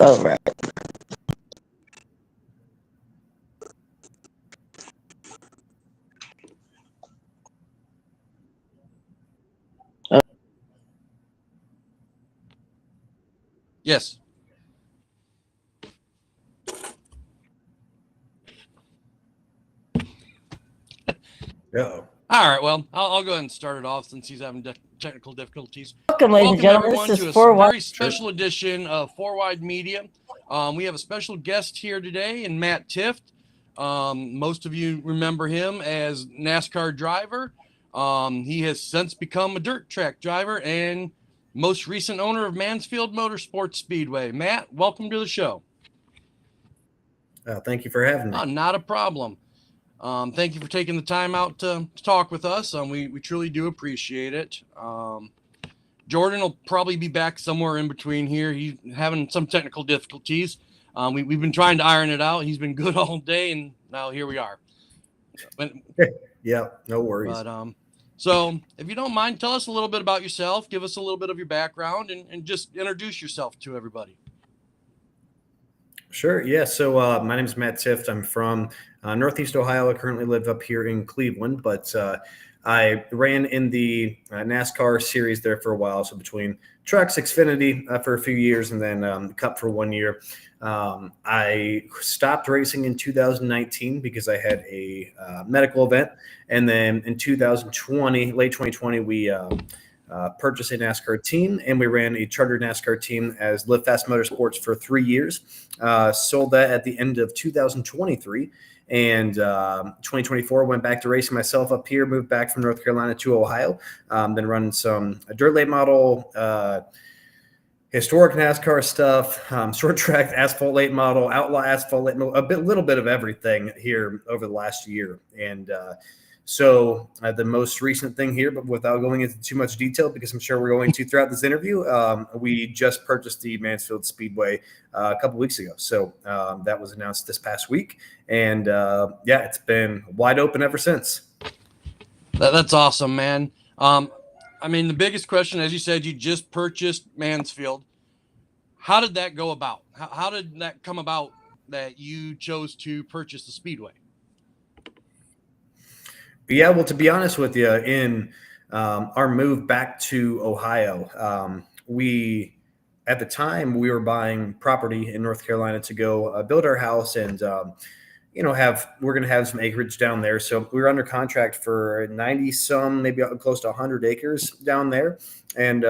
All right. Yes. Uh-oh. All right. Well, I'll go ahead and start it off since he's having technical difficulties. Welcome, ladies and Welcome gentlemen. everyone This to is a Four Wide. very special edition of Four Wide Media. We have a special guest here today, in Matt Tifft. Most of you remember him as NASCAR driver. He has since become a dirt track driver and most recent owner of Mansfield Motorsports Speedway. Matt, welcome to the show. Thank you for having me. Not a problem. Thank you for taking the time out to talk with us. We truly do appreciate it. Jordan will probably be back somewhere in between here. He's having some technical difficulties. We've been trying to iron it out. He's been good all day, and now here we are. Yeah, no worries. But so if you don't mind, tell us a little bit about yourself. Give us a little bit of your background, and just introduce yourself to everybody. Sure. Yeah. So my name is Matt Tifft. I'm from Northeast Ohio. I currently live up here in Cleveland, but I ran in the NASCAR series there for a while. So between trucks, Xfinity for a few years, and then Cup for 1 year. I stopped racing in 2019 because I had a medical event. And then in 2020, late 2020, we purchased a NASCAR team, and we ran a chartered NASCAR team as Live Fast Motorsports for 3 years. Sold that at the end of 2023. And 2024, went back to racing myself up here, moved back from North Carolina to Ohio, been running some dirt late model, historic NASCAR stuff, short track asphalt late model, outlaw asphalt late model, little bit of everything here over the last year. And so the most recent thing here, but without going into too much detail, because I'm sure we're going to throughout this interview, we just purchased the Mansfield Speedway a couple weeks ago. So that was announced this past week. And yeah, it's been wide open ever since. That's awesome, man. I mean, the biggest question, as you said, you just purchased Mansfield. How did that go about? How did that come about that you chose to purchase the Speedway? Yeah, well, to be honest with you, in our move back to Ohio, we at the time we were buying property in North Carolina to go build our house and we're going to have some acreage down there. So we were under contract for 90 some, maybe close to 100 acres down there. And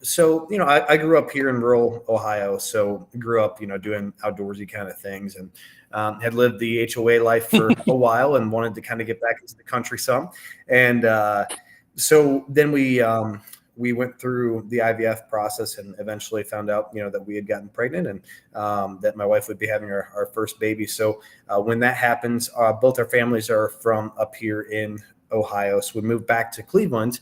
so, I grew up here in rural Ohio. So I grew up, doing outdoorsy kind of things and had lived the HOA life for a while and wanted to kind of get back into the country some. And so then we went through the IVF process and eventually found out, that we had gotten pregnant and that my wife would be having our first baby. So when that happens, both our families are from up here in Ohio. So we moved back to Cleveland.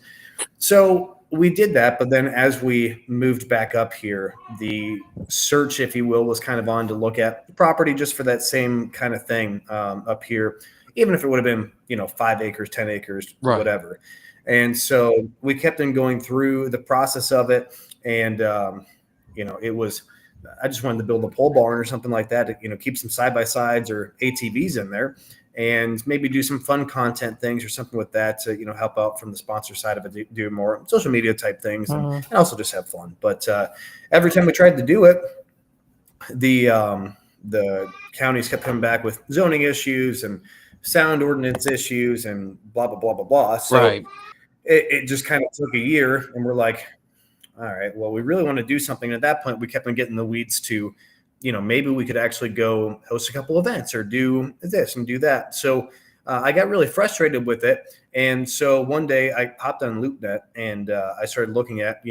So we did that. But then as we moved back up here, the search, if you will, was kind of on to look at property just for that same kind of thing up here, even if it would have been, 5 acres, 10 acres, right, whatever. And so we kept on going through the process of it. And, it was, I just wanted to build a pole barn or something like that to, keep some side-by-sides or ATVs in there and maybe do some fun content things or something with that to, help out from the sponsor side of it, do more social media type things and also just have fun. But every time we tried to do it, the counties kept coming back with zoning issues and sound ordinance issues and blah, blah, blah, blah, blah. So right. It just kind of took a year and we're like, all right, well, we really want to do something. And at that point, we kept on getting the weeds to, maybe we could actually go host a couple events or do this and do that. So I got really frustrated with it. And so one day I hopped on LoopNet and I started looking at,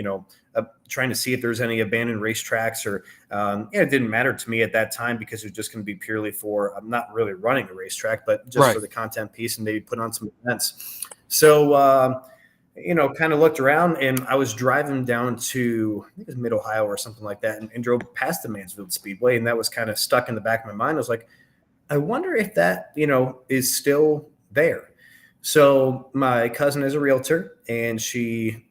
trying to see if there's any abandoned racetracks or it didn't matter to me at that time because it was just going to be purely for, I'm not really running a racetrack, but just for the content piece and maybe put on some events. So, kind of looked around and I was driving down to, I think it was mid-Ohio or something like that and drove past the Mansfield Speedway. And that was kind of stuck in the back of my mind. I was like, I wonder if that, is still there. So my cousin is a realtor, and we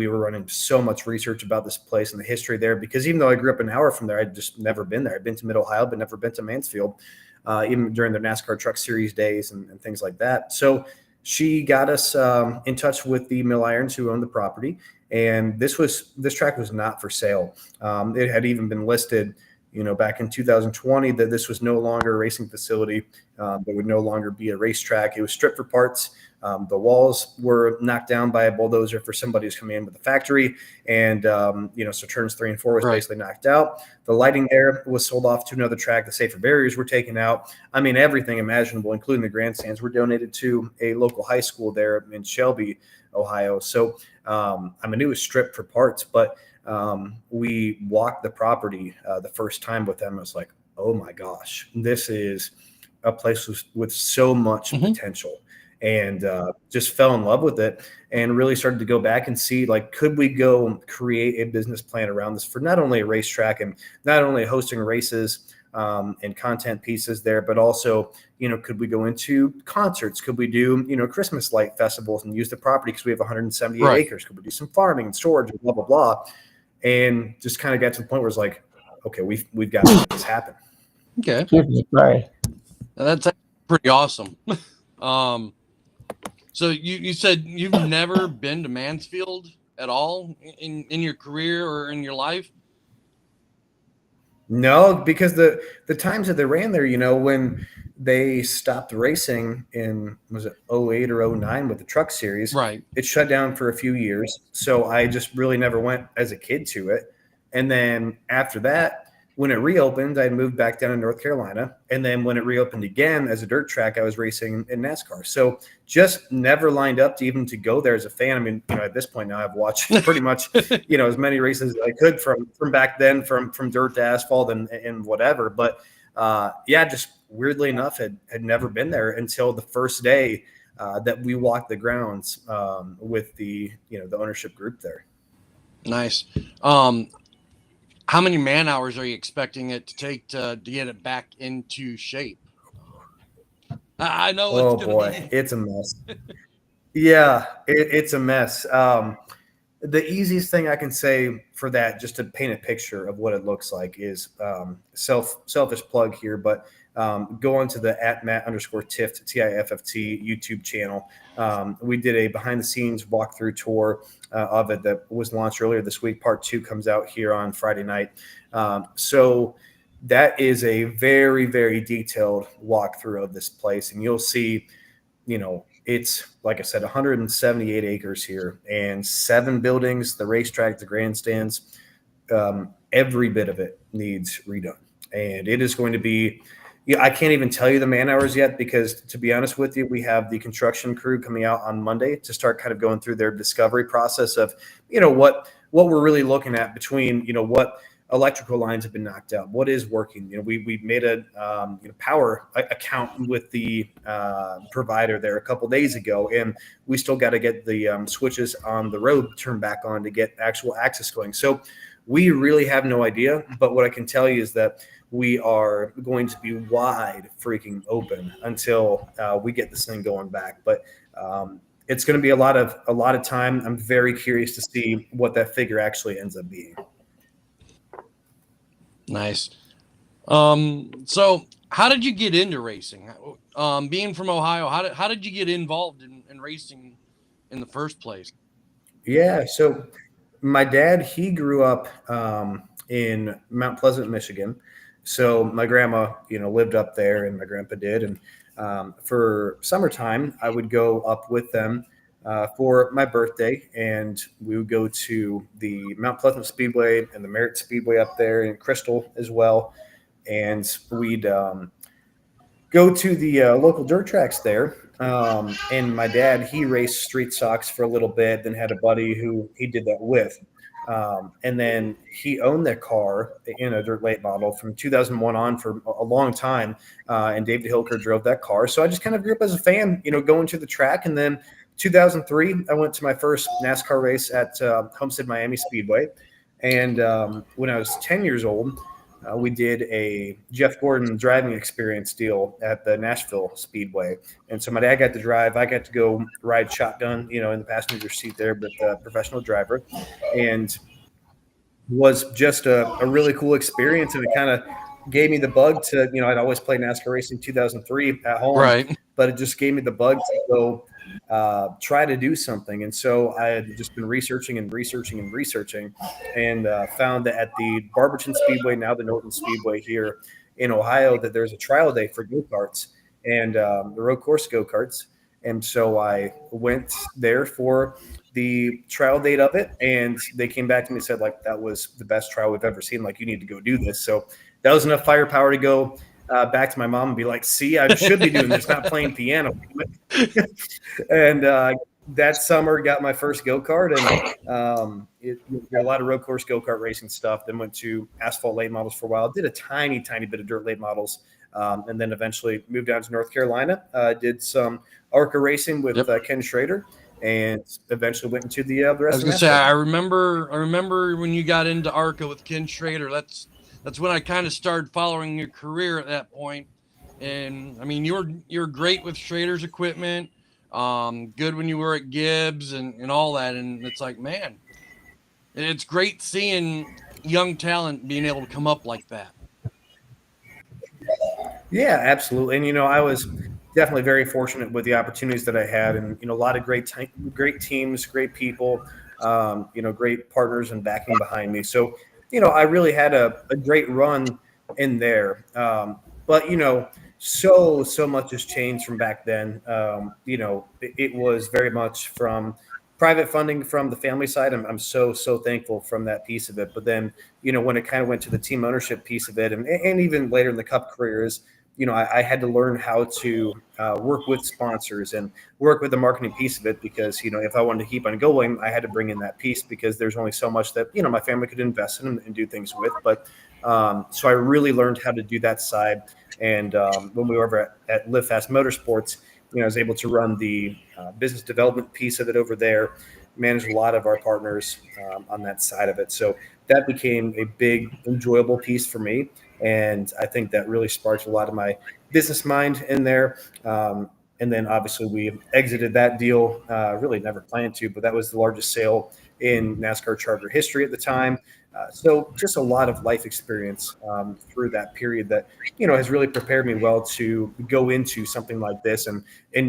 were running so much research about this place and the history there. Because even though I grew up an hour from there, I'd just never been there. I'd been to Mid Ohio, but never been to Mansfield, even during the NASCAR Truck Series days and things like that. So she got us in touch with the Mill Irons who owned the property, and this track was not for sale. It had even been listed, back in 2020, that this was no longer a racing facility. There would no longer be a racetrack. It was stripped for parts. The walls were knocked down by a bulldozer for somebody who's coming in with the factory. And, so turns 3 and 4 was basically knocked out. The lighting there was sold off to another track. The safer barriers were taken out. I mean, everything imaginable, including the grandstands, were donated to a local high school there in Shelby, Ohio. So, it was stripped for parts, but we walked the property the first time with them. I was like, oh my gosh, this is a place with so much potential, and just fell in love with it, and really started to go back and see, like, could we go create a business plan around this for not only a racetrack and not only hosting races and content pieces there, but also, could we go into concerts? Could we do, Christmas light festivals and use the property because we have 178 acres? Could we do some farming and storage and blah, blah, blah? And just kind of got to the point where it's like, okay, we've got to make this happen. Okay. Right. That's pretty awesome. So you said you've never been to Mansfield at all in your career or in your life? No, because the times that they ran there, when they stopped racing in, was it 08 or 09 with the Truck Series? Right. It shut down for a few years. So I just really never went as a kid to it. And then after that, when it reopened, I moved back down to North Carolina. And then when it reopened again as a dirt track, I was racing in NASCAR. So just never lined up to even to go there as a fan. I mean, at this point now I've watched pretty much, as many races as I could from back then, from dirt to asphalt and whatever. But just weirdly enough, had never been there until the first day that we walked the grounds with the ownership group there. Nice. How many man hours are you expecting it to take to get it back into shape? I know. Oh boy, it's a mess. Yeah, it's a mess. The easiest thing I can say for that, just to paint a picture of what it looks like, is selfish plug here, but go onto the @Matt_Tifft TIFFT YouTube channel. We did a behind the scenes walkthrough tour of it that was launched earlier this week. Part 2 comes out here on Friday night. So that is a very, very detailed walkthrough of this place, and you'll see, it's, like I said, 178 acres here and 7 buildings, the racetrack, the grandstands. Every bit of it needs redone. And it is going to be, I can't even tell you the man hours yet, because to be honest with you, we have the construction crew coming out on Monday to start kind of going through their discovery process of, what we're really looking at between, what electrical lines have been knocked out, what is working. We made a power account with the provider there a couple days ago, and we still got to get the switches on the road turned back on to get actual access going. So we really have no idea, but what I can tell you is that we are going to be wide freaking open until we get this thing going back. But it's going to be a lot of time. I'm very curious to see what that figure actually ends up being. Nice. So how did you get into racing? Being from Ohio, how did you get involved in racing in the first place? Yeah. So my dad, he grew up in Mount Pleasant, Michigan. So my grandma, lived up there, and my grandpa did. And for summertime, I would go up with them for my birthday, and we would go to the Mount Pleasant Speedway and the Merritt Speedway up there in Crystal as well. And we'd go to the local dirt tracks there. And my dad, he raced street stocks for a little bit, then had a buddy who he did that with. And then he owned that car in a dirt late model from 2001 on for a long time. And David Hilker drove that car. So I just kind of grew up as a fan, going to the track. And then 2003, I went to my first NASCAR race at Homestead Miami Speedway. And when I was 10 years old, we did a Jeff Gordon driving experience deal at the Nashville Speedway. And so my dad got to drive. I got to go ride shotgun, in the passenger seat there with the professional driver. And was just a really cool experience. And it kind of gave me the bug to, I'd always played NASCAR racing 2003 at home, Right. but it just gave me the bug to go try to do something. And so I had just been researching and researching and researching, and found that at the Barberton Speedway, now the Norton Speedway here in Ohio, that there's a trial day for go-karts and the road course go-karts. And so I went there for the trial date of it, and they came back to me and said, like, that was the best trial we've ever seen. Like, you need to go do this. So that was enough firepower to go back to my mom and be like, see, I should be doing this, not playing piano. And that summer got my first go-kart, and a lot of road course go-kart racing stuff. Then went to asphalt late models for a while. Did a tiny bit of dirt late models, and then eventually moved down to North Carolina. Did some ARCA racing with Ken Schrader, and eventually went into the I rest was of gonna the say, NASCAR. I remember when you got into ARCA with Ken Schrader. That's when I kind of started following your career at that point. And I mean, you're great with Schrader's equipment. Good when you were at Gibbs and all that. And it's like, man, it's great seeing young talent being able to come up like that. Yeah, absolutely. And I was definitely very fortunate with the opportunities that I had, and a lot of great teams, great people, great partners and backing behind me. So I really had a great run in there. But so much has changed from back then. It was very much from private funding from the family side. I'm so thankful from that piece of it. But then when it kind of went to the team ownership piece of it, and even later in the Cup careers, I had to learn how to work with sponsors and work with the marketing piece of it, because if I wanted to keep on going, I had to bring in that piece, because there's only so much that my family could invest in and do things with. But so I really learned how to do that side. And when we were over at Live Fast Motorsports, I was able to run the business development piece of it over there, manage a lot of our partners on that side of it. So that became a big, enjoyable piece for me. And I think that really sparked a lot of my business mind in there. And then obviously we exited that deal, really never planned to, but that was the largest sale in NASCAR charter history at the time. So just a lot of life experience through that period that, has really prepared me well to go into something like this, and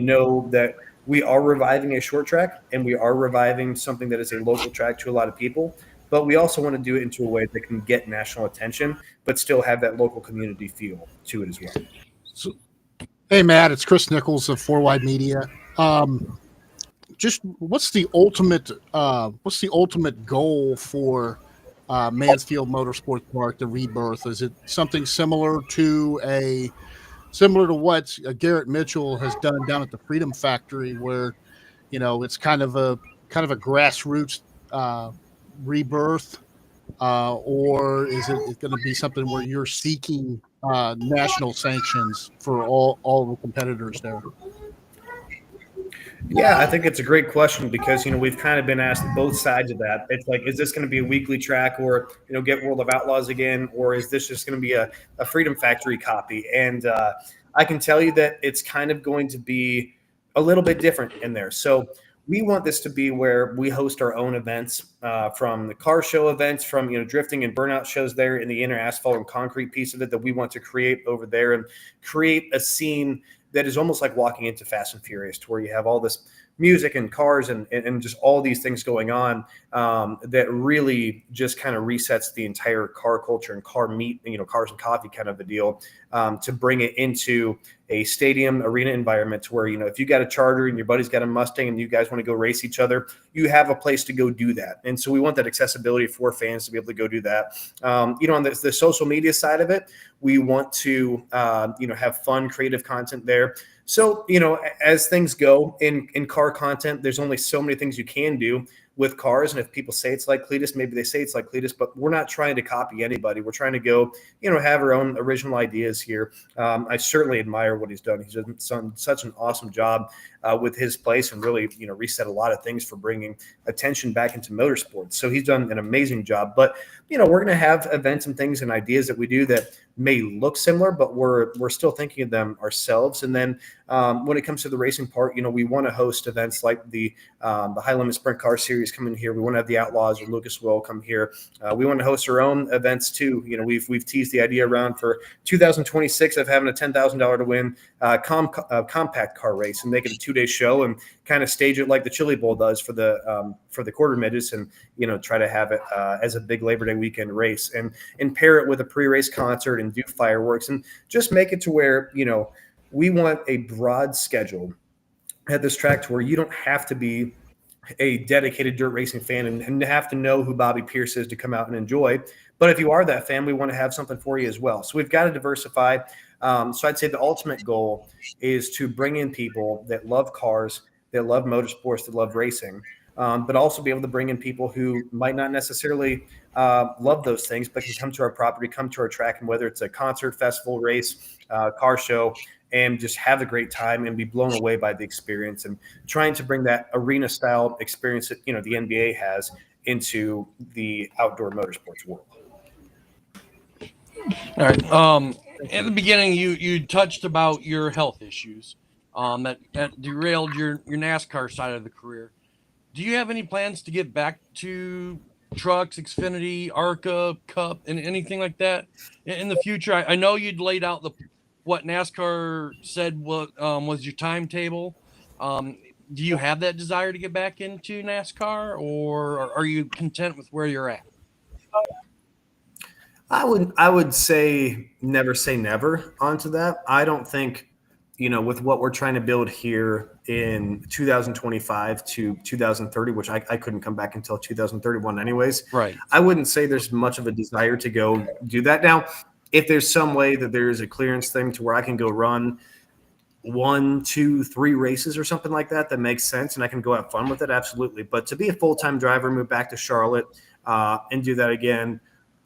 know that we are reviving a short track, and we are reviving something that is a local track to a lot of people. But we also want to do it into a way that can get national attention, but still have that local community feel to it as well. So, hey, Matt, it's Chris Nichols of 4Wide Media. Just what's the ultimate goal for Mansfield Motorsports Park, the rebirth? Is it something similar to what Garrett Mitchell has done down at the Freedom Factory, where it's kind of a grassroots rebirth, or is it going to be something where you're seeking national sanctions for all the competitors there? Yeah, I think it's a great question, because we've kind of been asked both sides of that. It's like, is this going to be a weekly track, or get World of Outlaws again, or is this just going to be a Freedom Factory copy? And I can tell you that it's kind of going to be a little bit different in there. So we want this to be where we host our own events, from the car show events, from drifting and burnout shows there in the inner asphalt and concrete piece of it that we want to create over there, and create a scene that is almost like walking into Fast and Furious, to where you have all this music and cars and just all these things going on, that really just kind of resets the entire car culture and car meet, cars and coffee kind of a deal, to bring it into a stadium arena environment, to where, if you got a Charger and your buddy's got a Mustang and you guys want to go race each other, you have a place to go do that. And so we want that accessibility for fans to be able to go do that. On the social media side of it, we want to, have fun, creative content there. So, as things go in car content, there's only so many things you can do. with cars. And if people say it's like Cletus, maybe they say it's like Cletus, but we're not trying to copy anybody. We're trying to go, have our own original ideas here. I certainly admire what he's done. He's done such an awesome job with his place and really, reset a lot of things for bringing attention back into motorsports. So he's done an amazing job. But, we're going to have events and things and ideas that we do that may look similar, but we're still thinking of them ourselves. And then when it comes to the racing part, we want to host events like the High Limit Sprint Car Series coming here. We want to have the Outlaws or Lucas Will come here. We want to host our own events too. We've teased the idea around for 2026 of having a $10,000 to win compact car race and make it a 2-day show and kind of stage it like the Chili Bowl does for the quarter midgets, and try to have it as a big Labor Day weekend race and pair it with a pre-race concert and do fireworks and just make it to where we want a broad schedule at this track to where you don't have to be a dedicated dirt racing fan and have to know who Bobby Pierce is to come out and enjoy. But if you are that fan, we want to have something for you as well. So we've got to diversify. So I'd say the ultimate goal is to bring in people that love cars, that love motorsports, that love racing, but also be able to bring in people who might not necessarily love those things, but can come to our property, come to our track, and whether it's a concert, festival, race, car show, and just have a great time and be blown away by the experience, and trying to bring that arena style experience that the NBA has into the outdoor motorsports world. All right. In the beginning, you touched about your health issues that derailed your NASCAR side of the career. Do you have any plans to get back to trucks, Xfinity, ARCA, Cup, and anything like that in the future? I know you'd laid out what NASCAR said was your timetable. Do you have that desire to get back into NASCAR, or are you content with where you're at? I would say never onto that. I don't think, with what we're trying to build here in 2025 to 2030, which I couldn't come back until 2031 anyways. Right. I wouldn't say there's much of a desire to go do that. Now, if there's some way that there is a clearance thing to where I can go run 1, 2, 3 races or something like that makes sense and I can go have fun with it, absolutely. But to be a full-time driver, move back to Charlotte and do that again,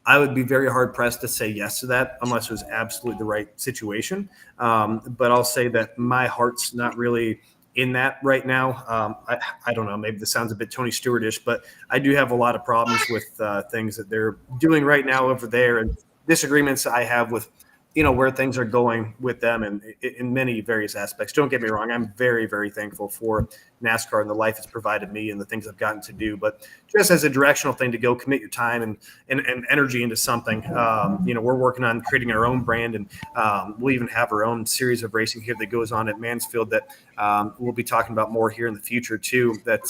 I would be very hard pressed to say yes to that unless it was absolutely the right situation. But I'll say that my heart's not really in that right now. I don't know, maybe this sounds a bit Tony Stewart-ish, but I do have a lot of problems with things that they're doing right now over there and disagreements I have with, where things are going with them and in many various aspects. Don't get me wrong. I'm very, very thankful for NASCAR and the life it's provided me and the things I've gotten to do, but just as a directional thing to go commit your time and energy into something, we're working on creating our own brand and we'll even have our own series of racing here that goes on at Mansfield that we'll be talking about more here in the future too. That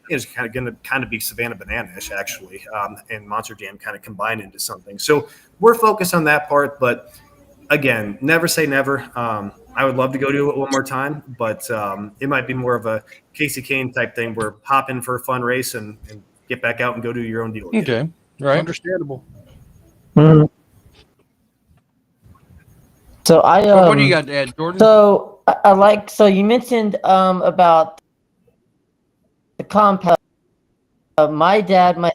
is kind of going to be Savannah Banana-ish actually, and Monster Jam kind of combined into something. So we're focused on that part, but again, never say never. I would love to go do it one more time, but it might be more of a Casey Kane type thing where hop in for a fun race and get back out and go do your own deal again. Okay, right. Understandable. Mm-hmm. So what do you got to add, Jordan? So so you mentioned about the compound. My dad, my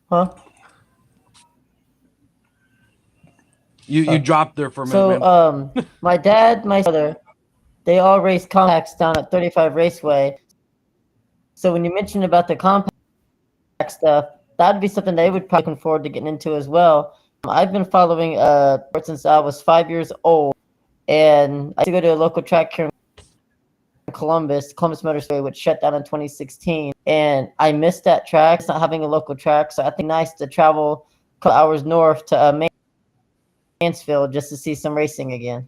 huh? You dropped there for a minute. So my dad, my brother, they all race compacts down at 35 Raceway. So when you mentioned about the compact stuff, that'd be something they would probably look forward to getting into as well. I've been following sports since I was 5 years old, and I used to go to a local track here in Columbus Motor Speedway, which shut down in 2016, and I missed that track. It's not having a local track, so I think it's nice to travel a couple hours north to Mansfield just to see some racing again.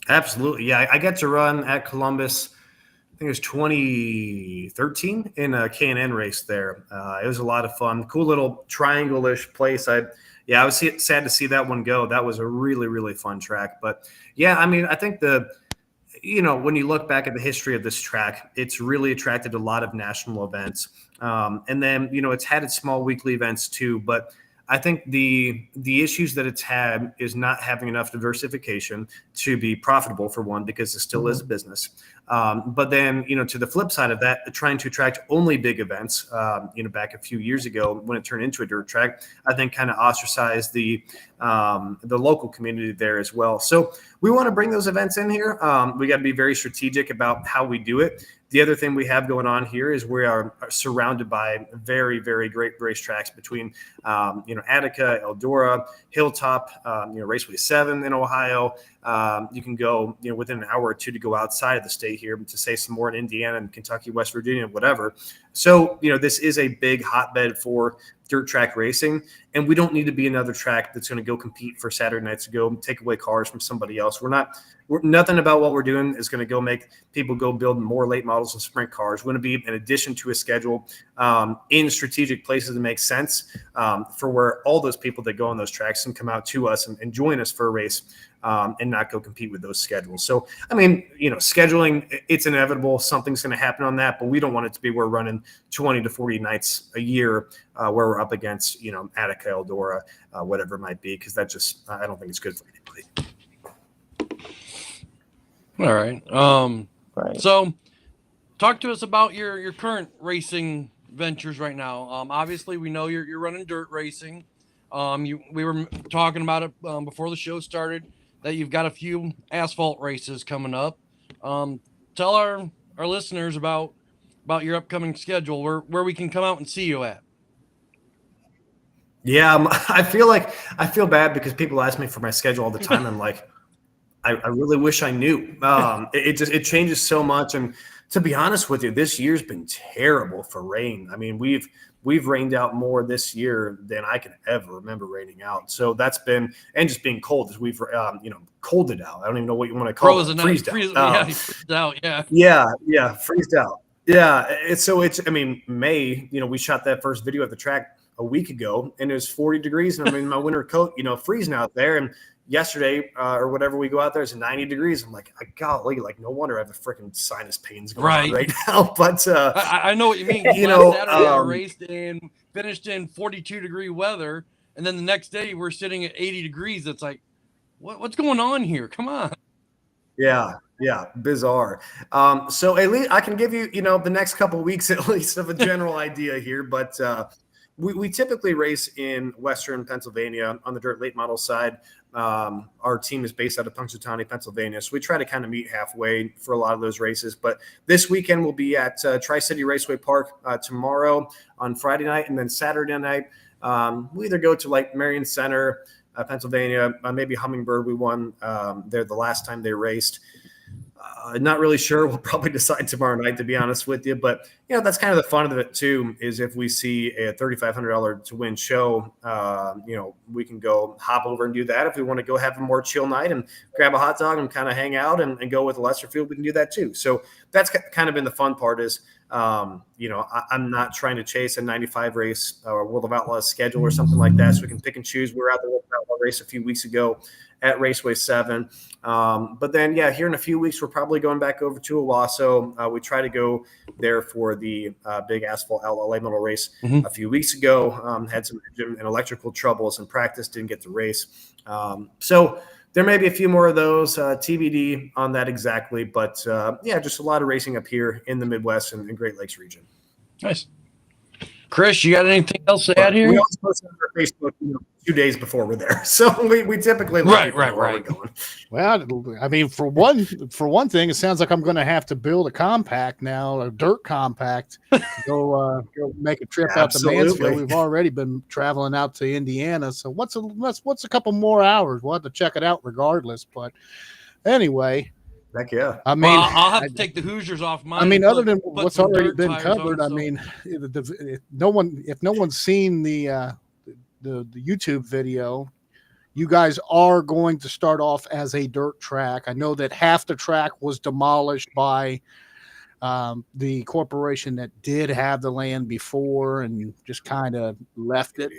Absolutely. Yeah, I got to run at Columbus, I think it was 2013 in a K&N race there. It was a lot of fun. Cool little triangle-ish place. I was sad to see that one go. That was a really, really fun track. But, yeah, I mean, I think when you look back at the history of this track, it's really attracted a lot of national events. And then, it's had its small weekly events too. But I think the issues that it's had is not having enough diversification to be profitable, for one, because it still is a business. But then, to the flip side of that, trying to attract only big events, back a few years ago when it turned into a dirt track, I think kind of ostracized the local community there as well. So we want to bring those events in here. We got to be very strategic about how we do it. The other thing we have going on here is we are surrounded by very, very great racetracks between, Attica, Eldora, Hilltop, Raceway 7 in Ohio. You can go, within an hour or two to go outside of the state here to say some more in Indiana and Kentucky, West Virginia, whatever. So, this is a big hotbed for dirt track racing, and we don't need to be another track that's going to go compete for Saturday nights to go take away cars from somebody else. Nothing about what we're doing is going to go make people go build more late models and sprint cars. We're going to be an addition to a schedule in strategic places that make sense for where all those people that go on those tracks can come out to us and join us for a race and not go compete with those schedules. So, scheduling, it's inevitable. Something's going to happen on that, but we don't want it to be we're running 20 to 40 nights a year where we're up against, Attica, Eldora, whatever it might be, because that just, I don't think it's good for anybody. All right. Right. So talk to us about your current racing ventures right now. Obviously we know you're running dirt racing. We were talking about it before the show started that you've got a few asphalt races coming up. Tell our listeners about your upcoming schedule, where we can come out and see you at. Yeah, I feel bad because people ask me for my schedule all the time. I'm like, I really wish I knew. It changes so much, and to be honest with you, this year's been terrible for rain. I mean, we've rained out more this year than I can ever remember raining out. So that's been, and just being cold as we've cold it out. I don't even know what you want to call it. Freezed out. Freezed out. Yeah. Yeah, freezed out. Yeah, it's May. We shot that first video at the track a week ago, and it was 40 degrees, and I'm in my winter coat, freezing out there. And yesterday or whatever, we go out there, it's 90 degrees. I'm like, golly, no wonder I have a freaking sinus pains going on right now. But I know what you mean. Saturday I raced and finished in 42-degree weather, and then the next day we're sitting at 80 degrees. It's like, what's going on here? Come on. Yeah, bizarre. So at least I can give you, the next couple of weeks at least of a general idea here, but we typically race in Western Pennsylvania on the dirt late model side. Our team is based out of Punxsutawney, Pennsylvania, so we try to kind of meet halfway for a lot of those races. But this weekend we'll be at Tri-City Raceway Park tomorrow on Friday night, and then Saturday night we either go to Marion Center, Pennsylvania, maybe Hummingbird. We won there the last time they raced. Not really sure. We'll probably decide tomorrow night, to be honest with you. But, that's kind of the fun of it, too, is if we see a $3,500 to win show, we can go hop over and do that. If we want to go have a more chill night and grab a hot dog and kind of hang out and go with a lesser field, we can do that, too. So that's kind of been the fun part is, I'm not trying to chase a 95 race or World of Outlaws schedule or something like that. So we can pick and choose. We were at the World of Outlaws race a few weeks ago at Raceway 7. But then, here in a few weeks, we're probably going back over to Owasso. We try to go there for the big asphalt outlaw late model race a few weeks ago. Had some engine and electrical troubles in practice, didn't get to race. So there may be a few more of those, TBD on that exactly. But just a lot of racing up here in the Midwest and Great Lakes region. Nice. Chris, you got anything else to add here? We also post on our Facebook 2 days before we're there, so we typically let people know where we're going. Well, I mean, for one thing, it sounds like I'm going to have to build a compact now, a dirt compact, go make a trip out to Mansfield. We've already been traveling out to Indiana, so what's a couple more hours? We'll have to check it out regardless. But anyway. Heck yeah. I mean, I'll have to take the Hoosiers off mine. I mean, other than what's already been covered, I mean, if no one's seen the YouTube video, you guys are going to start off as a dirt track. I know that half the track was demolished by the corporation that did have the land before and just kind of left it.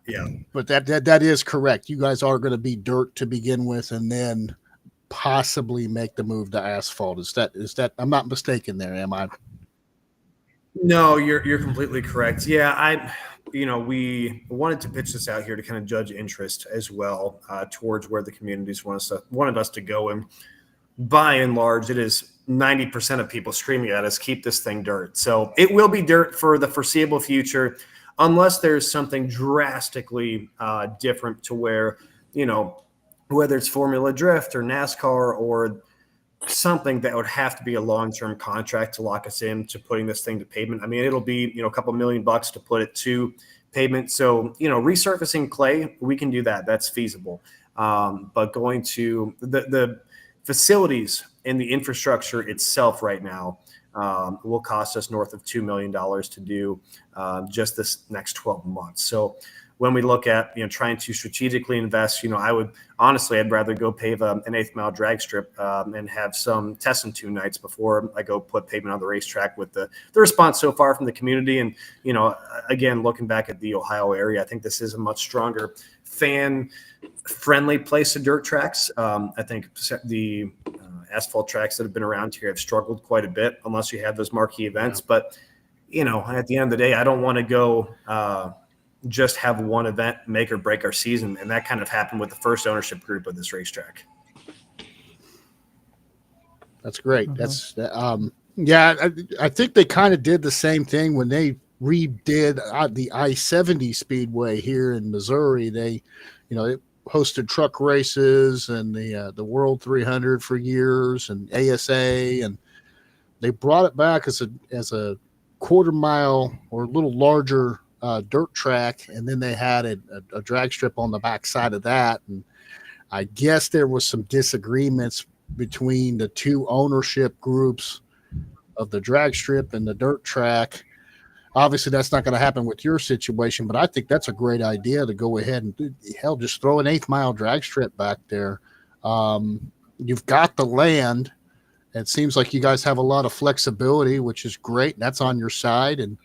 Yeah, but that is correct. You guys are going to be dirt to begin with, and then possibly make the move to asphalt. Is that I'm not mistaken there, am I? No, you're completely correct. Yeah, we wanted to pitch this out here to kind of judge interest as well towards where the communities wanted us to go. And by and large, it is 90% of people screaming at us, keep this thing dirt. So it will be dirt for the foreseeable future, unless there's something drastically different to where, whether it's Formula Drift or NASCAR or something that would have to be a long-term contract to lock us into putting this thing to pavement. I mean, it'll be, a couple $1,000,000 to put it to pavement. So, resurfacing clay, we can do that. That's feasible. But going to the facilities and the infrastructure itself right now will cost us north of $2 million to do just this next 12 months. So when we look at, trying to strategically invest, I'd rather go pave an 1/8 mile drag strip and have some test and tune nights before I go put pavement on the racetrack with the response so far from the community. And, again, looking back at the Ohio area, I think this is a much stronger fan friendly place to dirt tracks. I think the asphalt tracks that have been around here have struggled quite a bit unless you have those marquee events. Yeah. But, at the end of the day, I don't want to go just have one event make or break our season. And that kind of happened with the first ownership group of this racetrack. That's great. That's I think they kind of did the same thing when they redid the I-70 Speedway here in Missouri. They hosted truck races and the World 300 for years and ASA, and they brought it back as a quarter mile or a little larger dirt track, and then they had a drag strip on the back side of that. And I guess there was some disagreements between the two ownership groups of the drag strip and the dirt track. Obviously, that's not going to happen with your situation, but I think that's a great idea to go ahead and just throw an 1/8 mile drag strip back there. You've got the land. It seems like you guys have a lot of flexibility, which is great. And that's on your side. And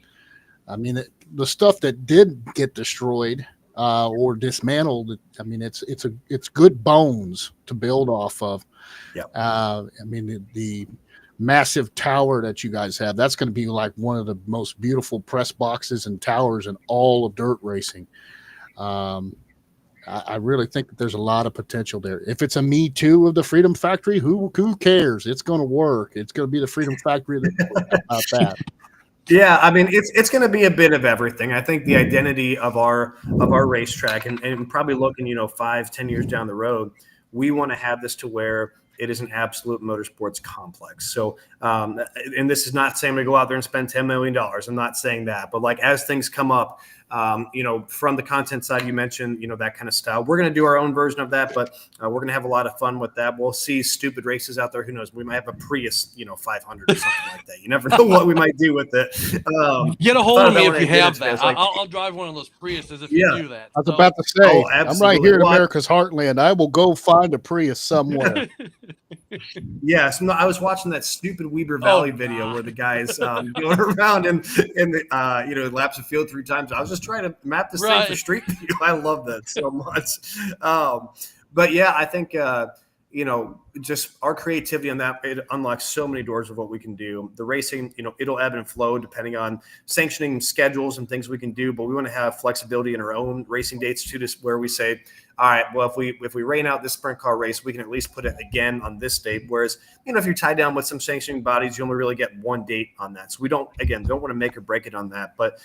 I mean, the stuff that did get destroyed or dismantled, I mean, it's good bones to build off of. Yeah. I mean, the massive tower that you guys have, that's going to be like one of the most beautiful press boxes and towers in all of dirt racing. I really think that there's a lot of potential there. If it's a Me Too of the Freedom Factory, who cares? It's going to work. It's going to be the Freedom Factory about that. Yeah, I mean, it's going to be a bit of everything. I think the identity of our racetrack and probably looking, 5-10 years down the road, we want to have this to where it is an absolute motorsports complex. So, and this is not saying we go out there and spend $10 million. I'm not saying that, but like as things come up, from the content side, you mentioned, that kind of style. We're going to do our own version of that, but we're going to have a lot of fun with that. We'll see stupid races out there. Who knows? We might have a Prius, 500 or something like that. You never know what we might do with it. Get a hold of me if you have that. I'll drive one of those Priuses if you do that. I was about to say, I'm right here in America's heartland. I will go find a Prius somewhere. Yes, no, I was watching that stupid Weber Valley video where the guy's going around in the laps of field 3 times. I was just trying to map this thing for Street View. I love that so much. But yeah, I think just our creativity on that, it unlocks so many doors of what we can do. The racing, it'll ebb and flow depending on sanctioning schedules and things we can do, but we want to have flexibility in our own racing dates too, just where we say, all right, well, if we rain out this sprint car race, we can at least put it again on this date. Whereas, if you're tied down with some sanctioning bodies, you only really get one date on that. So we don't want to make or break it on that. But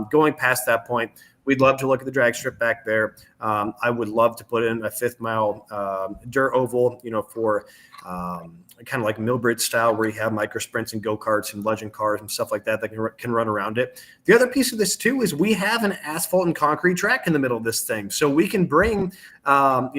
going past that point, we'd love to look at the drag strip back there. I would love to put in a 5th mile dirt oval, for kind of like Millbridge style, where you have micro sprints and go-karts and legend cars and stuff like that can run around it. The other piece of this too is we have an asphalt and concrete track in the middle of this thing. So we can bring, a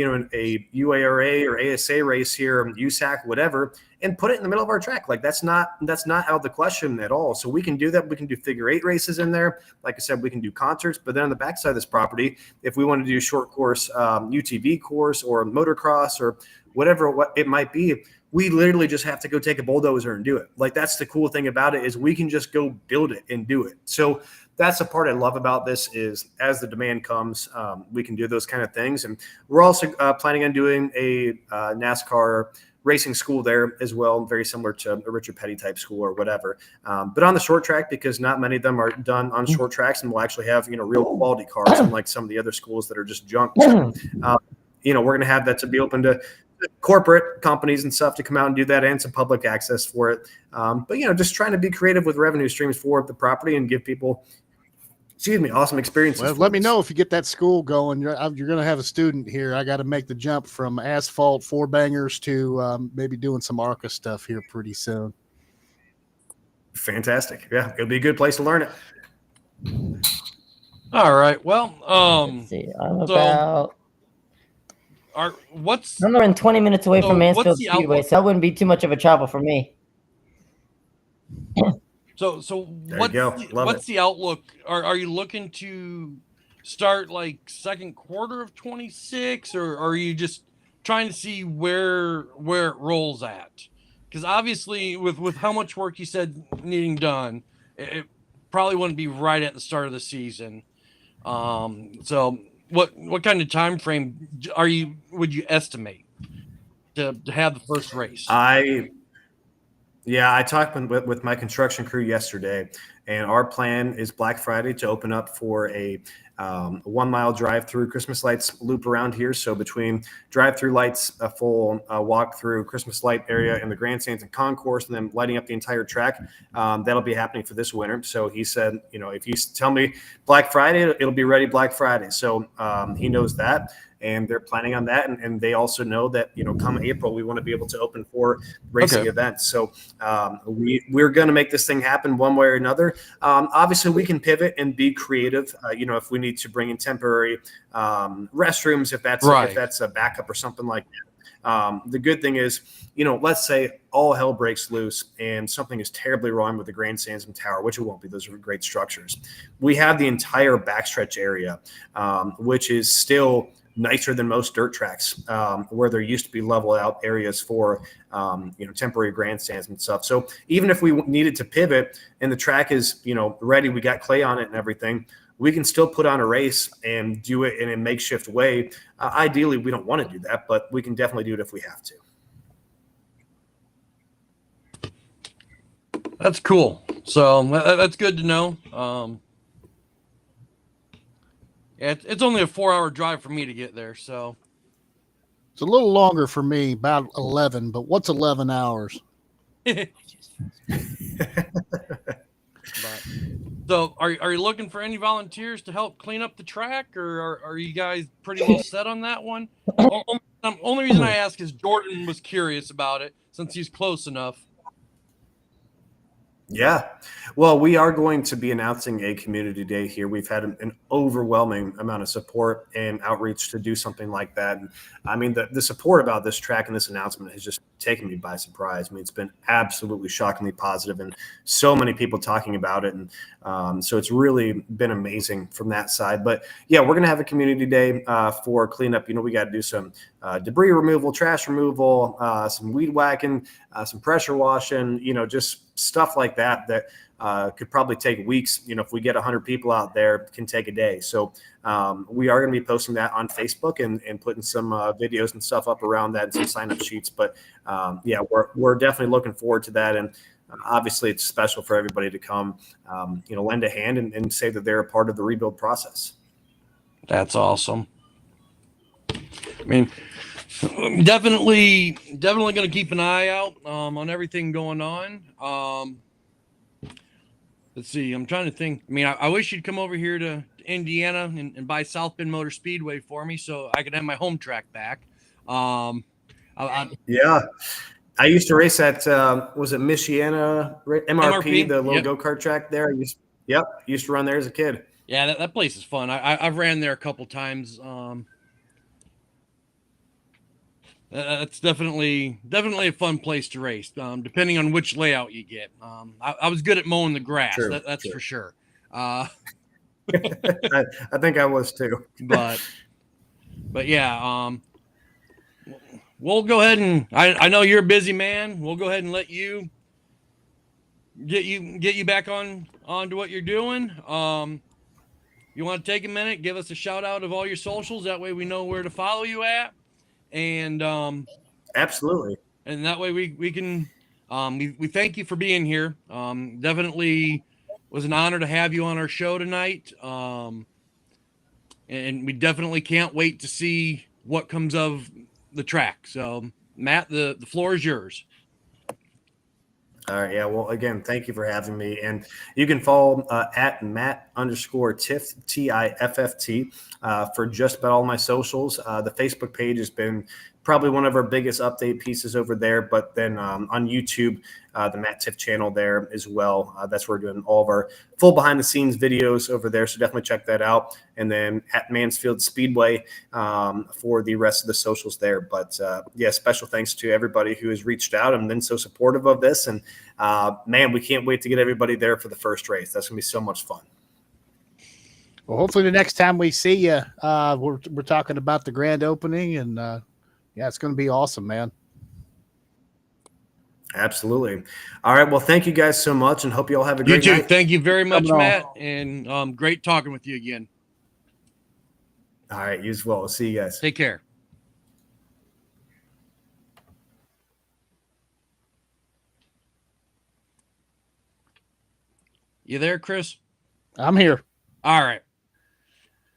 UARA or ASA race here, USAC, whatever, and put it in the middle of our track. Like that's not out of the question at all. So we can do that. We can do figure 8 races in there. Like I said, we can do concerts, but then on the backside of this property, if we want to do short course, UTV course or motocross or whatever it might be, we literally just have to go take a bulldozer and do it. Like that's the cool thing about it is we can just go build it and do it. So that's the part I love about this is as the demand comes, we can do those kind of things. And we're also planning on doing a NASCAR racing school there as well, very similar to a Richard Petty type school or whatever. But on the short track, because not many of them are done on short tracks, and we'll actually have, real quality cars, unlike some of the other schools that are just junk. So, we're going to have that to be open to corporate companies and stuff to come out and do that, and some public access for it. But just trying to be creative with revenue streams for the property and give people, awesome experiences. Well, let me know if you get that school going. You're going to have a student here. I got to make the jump from asphalt four bangers to maybe doing some ARCA stuff here pretty soon. Fantastic. Yeah, it'll be a good place to learn it. All right. Well, Let's see. I'm about. We're in 20 minutes away from Mansfield Speedway, so that wouldn't be too much of a travel for me. So what's the outlook? Are you looking to start like second quarter of 26, or are you just trying to see where it rolls at? Because obviously, with how much work you said needing done, it probably wouldn't be right at the start of the season. So what kind of time frame would you estimate to have the first race? I talked with my construction crew yesterday, and our plan is Black Friday to open up for a 1 mile drive through Christmas lights loop around here. So between drive through lights, a full walk through Christmas light area in the grandstands and concourse, and then lighting up the entire track. That'll be happening for this winter. So he said, if you tell me Black Friday, it'll be ready Black Friday. So he knows that. And they're planning on that. And they also know that, come April, we want to be able to open for racing events. So we're going to make this thing happen one way or another. Obviously, we can pivot and be creative, if we need to bring in temporary restrooms, if that's a backup or something like that. The good thing is, let's say all hell breaks loose and something is terribly wrong with the grandstands and tower, which it won't be. Those are great structures. We have the entire backstretch area, which is still nicer than most dirt tracks, where there used to be level out areas for temporary grandstands and stuff. So even if we needed to pivot and the track is ready, we got clay on it and everything, we can still put on a race and do it in a makeshift way. Ideally, we don't want to do that, but we can definitely do it if we have to. That's cool. So that's good to know. It's only a 4-hour drive for me to get there, so it's a little longer for me, about 11. But what's 11 hours? So, are you looking for any volunteers to help clean up the track, or are you guys pretty well set on that one? Only reason I ask is Jordan was curious about it since he's close enough. Yeah. Well, we are going to be announcing a community day here. We've had an overwhelming amount of support and outreach to do something like that. And I mean, the support about this track and this announcement has just taken me by surprise. I mean, it's been absolutely shockingly positive and so many people talking about it. And so it's really been amazing from that side. But yeah, we're going to have a community day for cleanup. We got to do some debris removal, trash removal, some weed whacking, some pressure washing, just stuff like that could probably take weeks. If we get 100 people out there, it can take a day. So we are going to be posting that on Facebook and putting some videos and stuff up around that and some sign-up sheets. But yeah, we're definitely looking forward to that. And obviously it's special for everybody to come, lend a hand and say that they're a part of the rebuild process. That's awesome. I mean, definitely going to keep an eye out on everything going on. Let's see. I'm trying to think. I mean, I wish you'd come over here to Indiana and buy South Bend Motor Speedway for me so I could have my home track back. Yeah. I used to race at, was it Michiana MRP, the little go-kart track there? Used to run there as a kid. Yeah, that place is fun. I've ran there a couple times. That's definitely a fun place to race, depending on which layout you get. I was good at mowing the grass. True, that's true. For sure. I think I was too. but yeah, we'll go ahead and I know you're a busy man. We'll go ahead and let you get you back on to what you're doing. You want to take a minute, give us a shout out of all your socials. That way we know where to follow you at. And absolutely. and that way we can we thank you for being here. Definitely was an honor to have you on our show tonight. And we definitely can't wait to see what comes of the track. So, Matt, the floor is yours. All right. Yeah. Well, again, thank you for having me. And you can follow at Matt_Tifft, TIFFT, for just about all my socials. The Facebook page has been probably one of our biggest update pieces over there. But then on YouTube, the Matt Tifft channel there as well. That's where we're doing all of our full behind the scenes videos over there. So definitely check that out. And then at Mansfield Speedway for the rest of the socials there. But yeah, special thanks to everybody who has reached out and been so supportive of this. And man, we can't wait to get everybody there for the first race. That's going to be so much fun. Well, hopefully the next time we see you, we're talking about the grand opening, and yeah, it's going to be awesome, man. Absolutely. All right. Well, thank you guys so much, and hope you all have a great You too. night. Thank you very much, Coming on. Matt, and great talking with you again. All right. You as well. We'll see you guys. Take care. You there, Chris? I'm here. All right.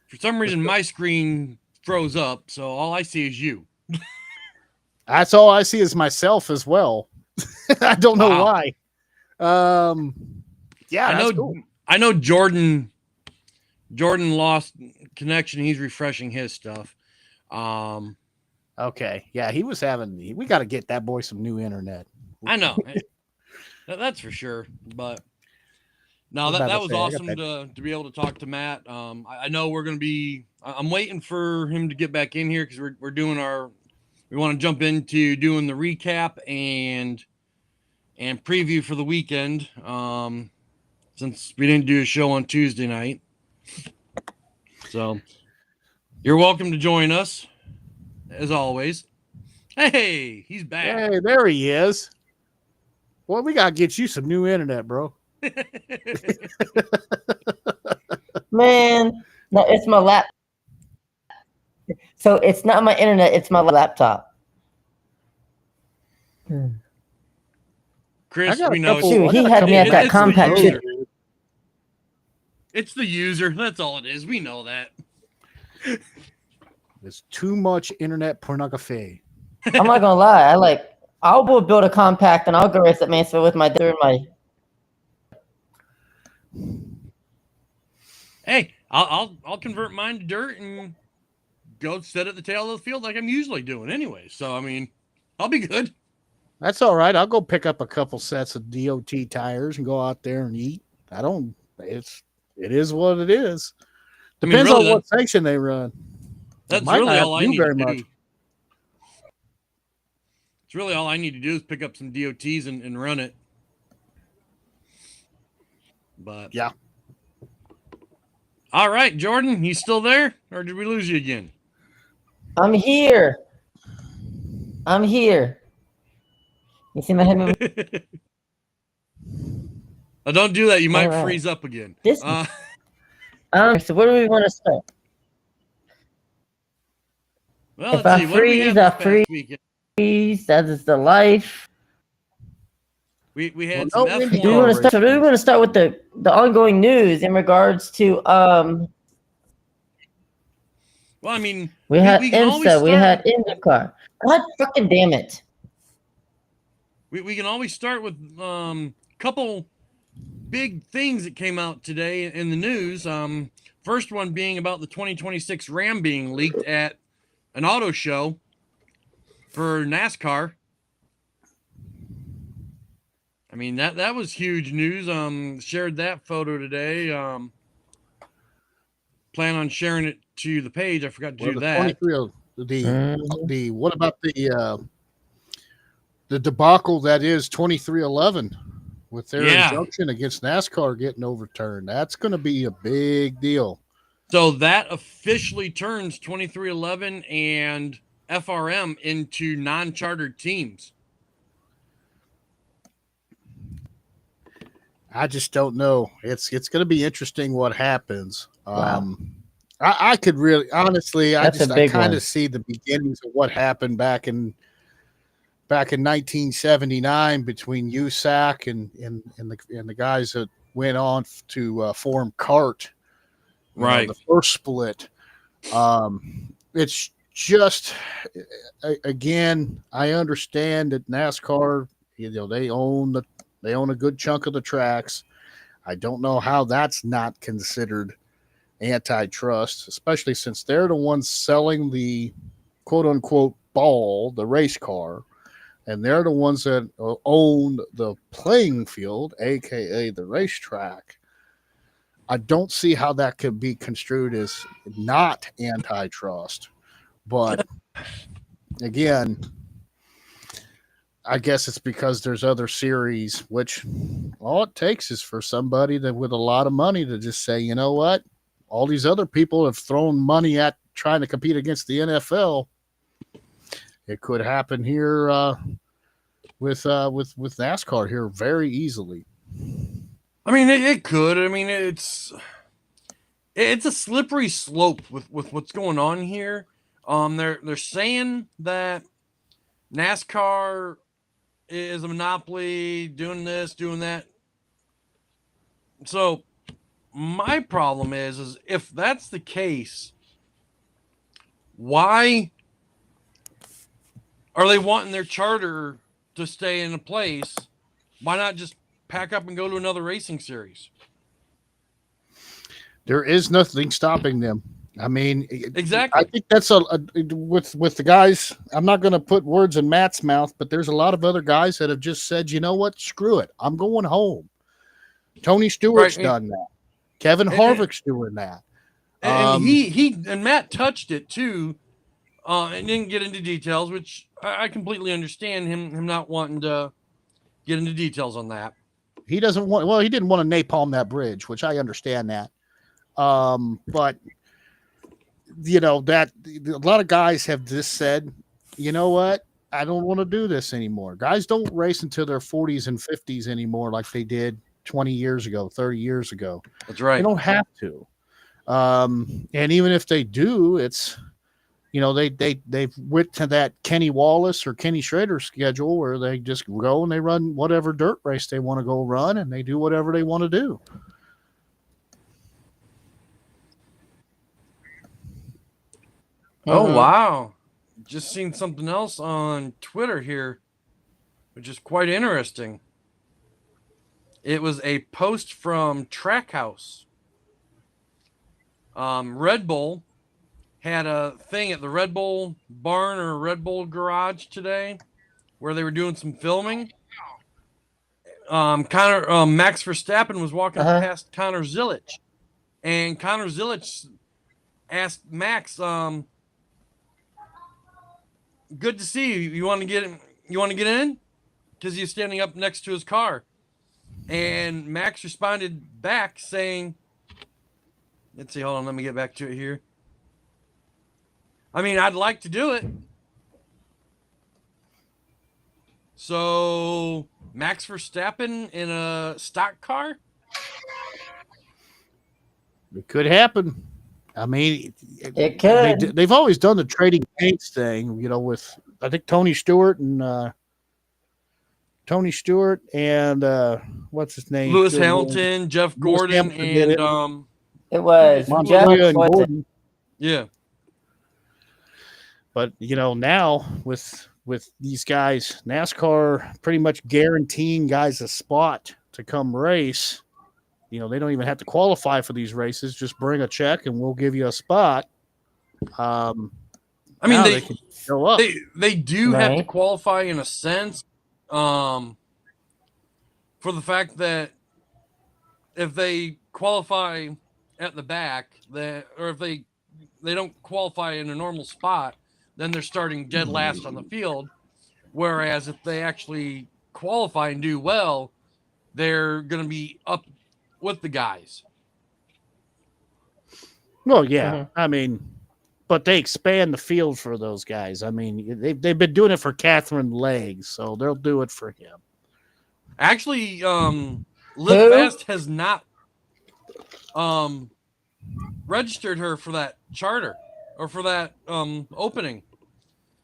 For some reason, my screen froze up, so all I see is you. That's all I see is myself as well. I don't know Wow. why. Yeah, I that's know. cool. I know Jordan lost connection. He's refreshing his stuff. Okay. Yeah, he was having. We got to get that boy some new internet. I know. That's for sure. But no, was that about to was say, I got awesome to be able to talk to Matt. I know we're going to be. I'm waiting for him to get back in here because we're doing our. We want to jump into doing the recap and preview for the weekend. Since we didn't do a show on Tuesday night, so you're welcome to join us as always. Hey, he's back. Hey, there he is. Boy, we got to get you some new internet, bro. Man, no, it's my lap. So it's not my internet, it's my laptop. Chris, I got a we know couple- Shoot, I he got a had me couple at that it's compact the chip. user. It's the user. That's all it is. We know that. There's too much internet pornography. I'm not gonna lie, I'll go build a compact and I'll go race at Mansfield with my dad and my. Hey, I'll convert mine to dirt and go sit at the tail of the field like I'm usually doing anyway. So I mean, I'll be good. That's all right. I'll go pick up a couple sets of DOT tires and go out there and eat. It is what it is. I mean, Depends really, on what section they run. That's might not really have all to I do need to very do. much. It's really all I need to do is pick up some DOTs and run it. But Yeah. All right, Jordan, you still there, or did we lose you again? I'm here. You see my head moving? Don't do that. You might All right. freeze up again. So where do we want to start? Well, If let's I see. What do we freeze, have I this past freeze. weekend? That is the life. We had Well, some no, F1. Do we want to start? So do we want to start with the ongoing news in regards to Well, I mean, we had can always IMSA, we start- had IndyCar. God fucking damn it! We can always start with couple big things that came out today in the news. First one being about the 2026 Ram being leaked at an auto show for NASCAR. I mean, that was huge news. Shared that photo today. Plan on sharing it to the page. I forgot to do that. 23, the what about the debacle that is 2311 with their Yeah. injunction against NASCAR getting overturned? That's going to be a big deal. So that officially turns 2311 and FRM into non-chartered teams. I just don't know. It's going to be interesting what happens. Wow. I could really, honestly, I That's a big kind one. of see the beginnings of what happened back in back in 1979 between USAC and the guys that went on to form CART. Right. The first split. It's just again, I understand that NASCAR, they own a good chunk of the tracks. I don't know how that's not considered antitrust, especially since they're the ones selling the quote unquote ball, the race car, and they're the ones that own the playing field, aka the racetrack. I don't see how that could be construed as not antitrust. But again, I guess it's because there's other series, which all it takes is for somebody that with a lot of money to just say, you know what, all these other people have thrown money at trying to compete against the NFL. It could happen here with NASCAR here very easily. I mean, it could. I mean, it's a slippery slope with what's going on here. They're saying that NASCAR is a monopoly, doing this, doing that. So my problem is if that's the case, why are they wanting their charter to stay in a place? Why not just pack up and go to another racing series? There is nothing stopping them. I mean, exactly. I think that's with the guys. I'm not going to put words in Matt's mouth, but there's a lot of other guys that have just said, you know what, screw it, I'm going home. Tony Stewart's done that. Kevin Harvick's doing that. And he and Matt touched it too, and didn't get into details, which I completely understand him not wanting to get into details on that. He doesn't want. Well, he didn't want to napalm that bridge, which I understand that. But that a lot of guys have just said, you know what, I don't want to do this anymore. Guys don't race until their 40s and 50s anymore like they did 20 years ago, 30 years ago. That's right. They don't have to. And even if they do, it's, they've went to that Kenny Wallace or Kenny Schrader schedule where they just go and they run whatever dirt race they want to go run and they do whatever they want to do. Oh, wow. Just seen something else on Twitter here, which is quite interesting. It was a post from Trackhouse. Red Bull had a thing at the Red Bull barn or Red Bull garage today where they were doing some filming. Max Verstappen was walking past Connor Zilic, and Connor Zilic asked Max, good to see you. You want to get in? Because he's standing up next to his car. And Max responded back saying, let's see, hold on, let me get back to it here. I mean, I'd like to do it. So, Max Verstappen in a stock car? It could happen. I mean, it could. They've always done the trading paints thing, with I think Tony Stewart and what's his name? Lewis Hamilton, Jeff Gordon, and it was Montoya and Gordon. Yeah. But now with these guys, NASCAR pretty much guaranteeing guys a spot to come race. They don't even have to qualify for these races. Just bring a check and we'll give you a spot. I mean, they can show up. They do have to qualify in a sense, for the fact that if they qualify at the back, or if they don't qualify in a normal spot, then they're starting dead last on the field. Whereas if they actually qualify and do well, they're going to be up with the guys. Well, yeah. I mean, but they expand the field for those guys. I mean, they've been doing it for Catherine Legg, so they'll do it for him. Actually, Live Fast has not registered her for that charter or for that opening.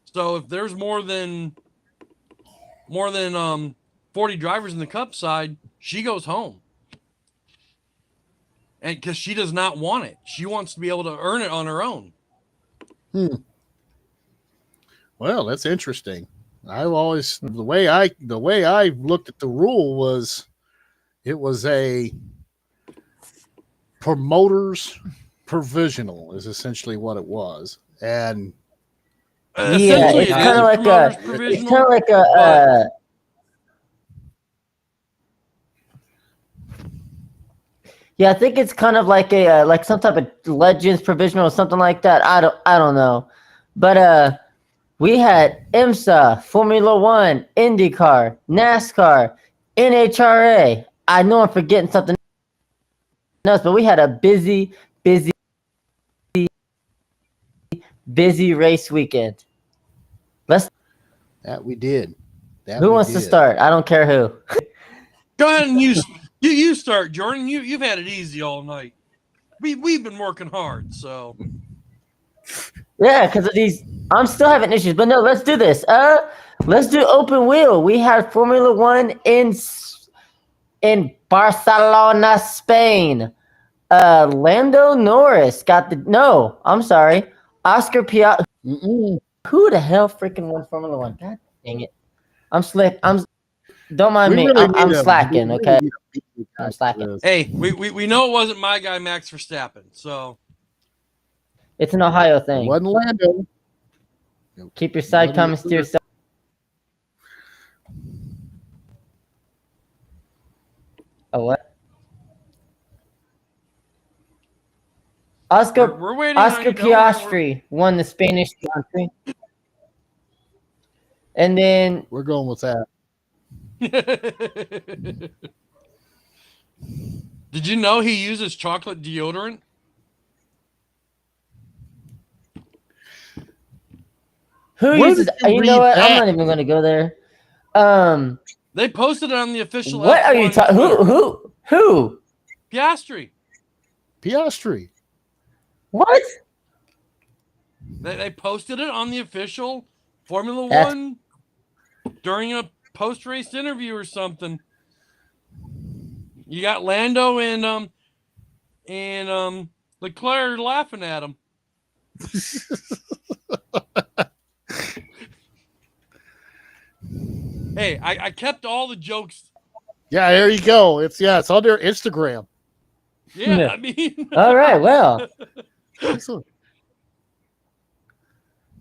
So if there's more than 40 drivers in the Cup side, she goes home. And because she does not want it, she wants to be able to earn it on her own. Well, that's interesting. I've always the way I looked at the rule was it was a promoter's provisional is essentially what it was, and Yeah, it's kind of like a. It's kind of like a. Yeah, I think it's kind of like a like some type of Legends provisional or something like that. I don't know, but we had IMSA, Formula One, IndyCar, NASCAR, NHRA. I know I'm forgetting something else, but we had a busy race weekend. that we did. Who wants to start? I don't care who. Go ahead and you start, Jordan. You've had it easy all night. We've been working hard, so Yeah, because of these, I'm still having issues. But no, let's do this. Let's do open wheel. We had Formula One in Barcelona, Spain. Lando Norris got the no. I'm sorry, Oscar Piastri. Who the hell freaking won Formula One? God dang it! I'm slick. Don't mind me. I'm slacking. Okay, I'm slacking. Hey, we know it wasn't my guy Max Verstappen, so it's an Ohio thing. Wasn't Lando. Keep your side comments to yourself. Oh, what? we're waiting. Oscar Piastri won the Spanish Grand Prix. And then we're going with that. Did you know he uses chocolate deodorant? Who uses? You know what? I'm not even going to go there. They posted it on the official. What are you talking? Who? Piastri. What? They posted it on the official Formula One during a post-race interview or something. You got Lando and Leclerc laughing at him. Hey, I kept all the jokes. Yeah, there you go. It's on their Instagram. Yeah, I mean. All right, well.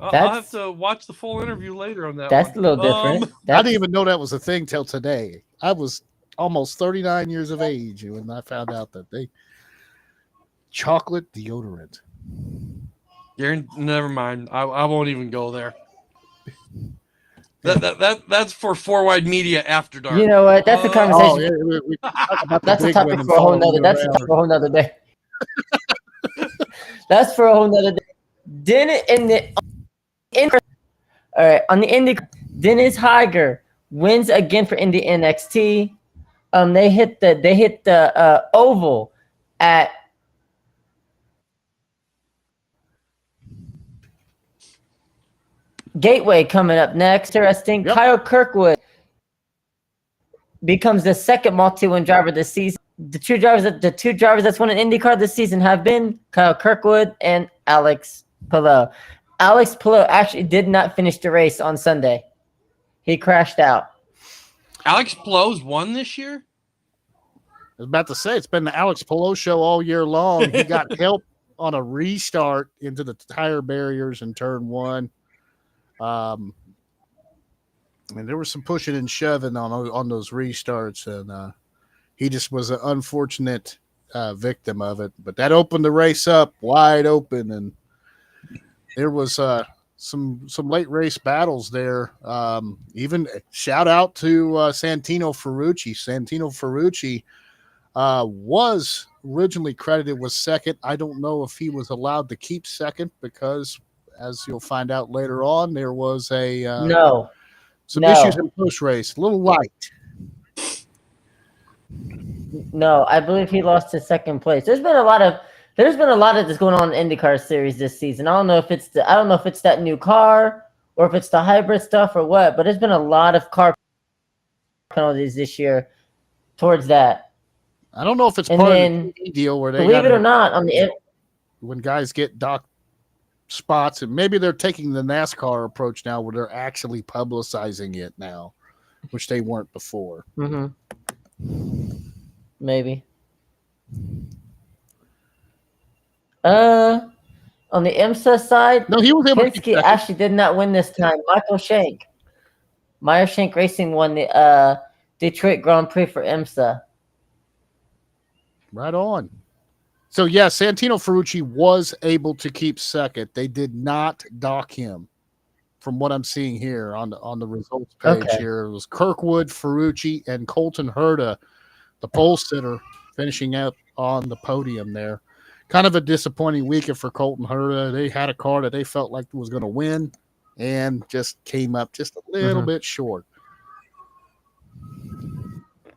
I'll have to watch the full interview later on that. That's one. A little different. I didn't even know that was a thing till today. I was almost 39 years of age when I found out that they chocolate deodorant. Never mind. I won't even go there. That's for Four Wide Media After Dark. You know what? That's a conversation. That's a topic for a whole nother. That's a topic for a whole nother day. That's for a whole nother day. All right, on the Indy, Dennis Higer wins again for Indy NXT. They hit the oval at Gateway coming up next. Interesting. Yep. Kyle Kirkwood becomes the second multi-win driver this season. The two drivers that's won an IndyCar this season have been Kyle Kirkwood and Alex Palou. Alex Palou actually did not finish the race on Sunday. He crashed out. Alex Palou's won this year? I was about to say, it's been the Alex Palou show all year long. He got help on a restart into the tire barriers in turn one. And there was some pushing and shoving on those restarts, and he just was an unfortunate victim of it. But that opened the race up wide open, and there was some late race battles there. Even shout out to Santino Ferrucci. Santino Ferrucci was originally credited with second. I don't know if he was allowed to keep second because, as you'll find out later on, there was some issues in post race. A little light. No, I believe he lost to second place. There's been a lot of this going on in the IndyCar series this season. I don't know if it's that new car or if it's the hybrid stuff or what, but there's been a lot of car penalties this year towards that. I don't know if it's And part then, of the TV deal where they believe it gotta- or not, on the when guys get docked spots, and maybe they're taking the NASCAR approach now where they're actually publicizing it now, which they weren't before. Maybe. On the IMSA side, No, he was able to keep Penske second. actually did not win this time. Meyer Shank Racing won the Detroit Grand Prix for IMSA. Right on. So yeah, Santino Ferrucci was able to keep second. They did not dock him, from what I'm seeing here on the results page. Okay. Here it was Kirkwood, Ferrucci, and Colton Herta, the pole sitter, finishing out on the podium there. Kind of a disappointing weekend for Colton Herta. They had a car that they felt like was going to win, and just came up just a little bit short.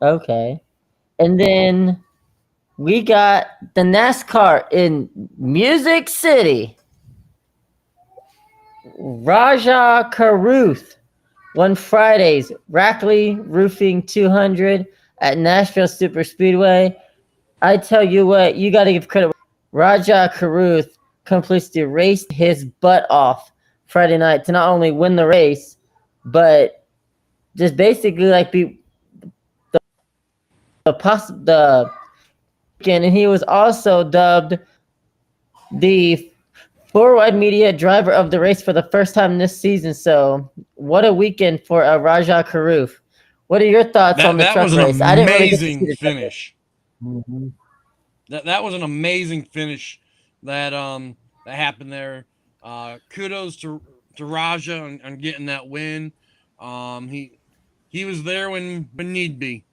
Okay. And then we got the NASCAR in Music City. Raja Caruth won Friday's Rackley Roofing 200 at Nashville Super Speedway. I tell you what, you got to give credit. Raja Caruth completely raced his butt off Friday night to not only win the race, but just basically like be the weekend. And he was also dubbed the Forward Media Driver of the Race for the first time this season. So what a weekend for Raja Caruth. What are your thoughts on the truck race? That was an really amazing finish. That was an amazing finish that happened there. Kudos to Raja on getting that win. He was there when need be.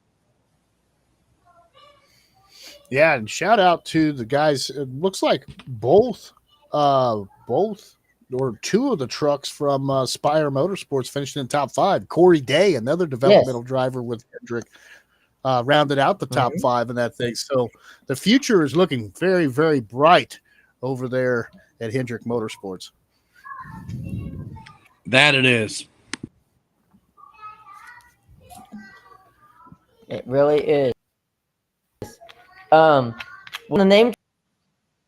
Yeah, and shout out to the guys. It looks like both or two of the trucks from Spire Motorsports finished in the top 5. Corey Day, another developmental driver with Hendrick, rounded out the top 5 in that thing. So the future is looking very, very bright over there at Hendrick Motorsports. That it is. It really is. When the name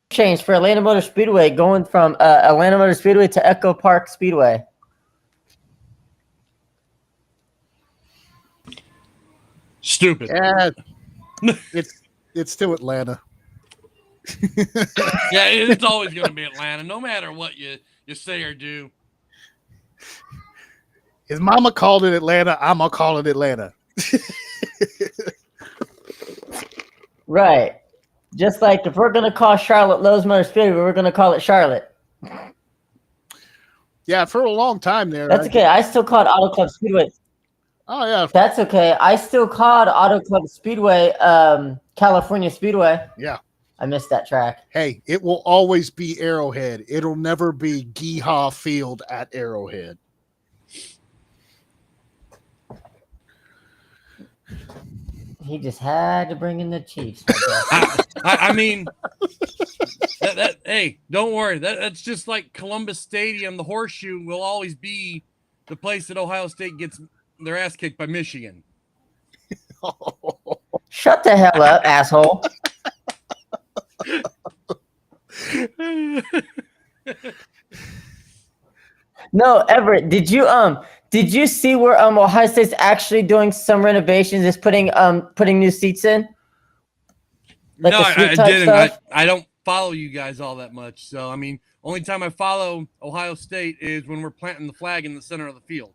change for Atlanta Motor Speedway, going from Atlanta Motor Speedway to Echo Park Speedway. Stupid. Yeah, it's still Atlanta. Yeah, it's always going to be Atlanta, no matter what you say or do. His mama called it Atlanta. I'm gonna call it Atlanta. Right. Just like if we're gonna call Charlotte Lowe's Motor Speedway, we're gonna call it Charlotte. Yeah, for a long time there. That's okay. I still call it Auto Club Speedway. Oh yeah, That's okay. I still called Auto Club Speedway California Speedway. yeah. I missed that track. Hey, it will always be Arrowhead. It'll never be Geehaw Field at Arrowhead. He just had to bring in the Chiefs. I mean, hey, don't worry. That's just like Columbus Stadium. The Horseshoe will always be the place that Ohio State gets their ass kicked by Michigan. Shut the hell up, asshole. No, Everett, did you see where Ohio State's actually doing some renovations? Is putting new seats in? Like no, the suite I type didn't. stuff? I don't follow you guys all that much. So I mean, only time I follow Ohio State is when we're planting the flag in the center of the field.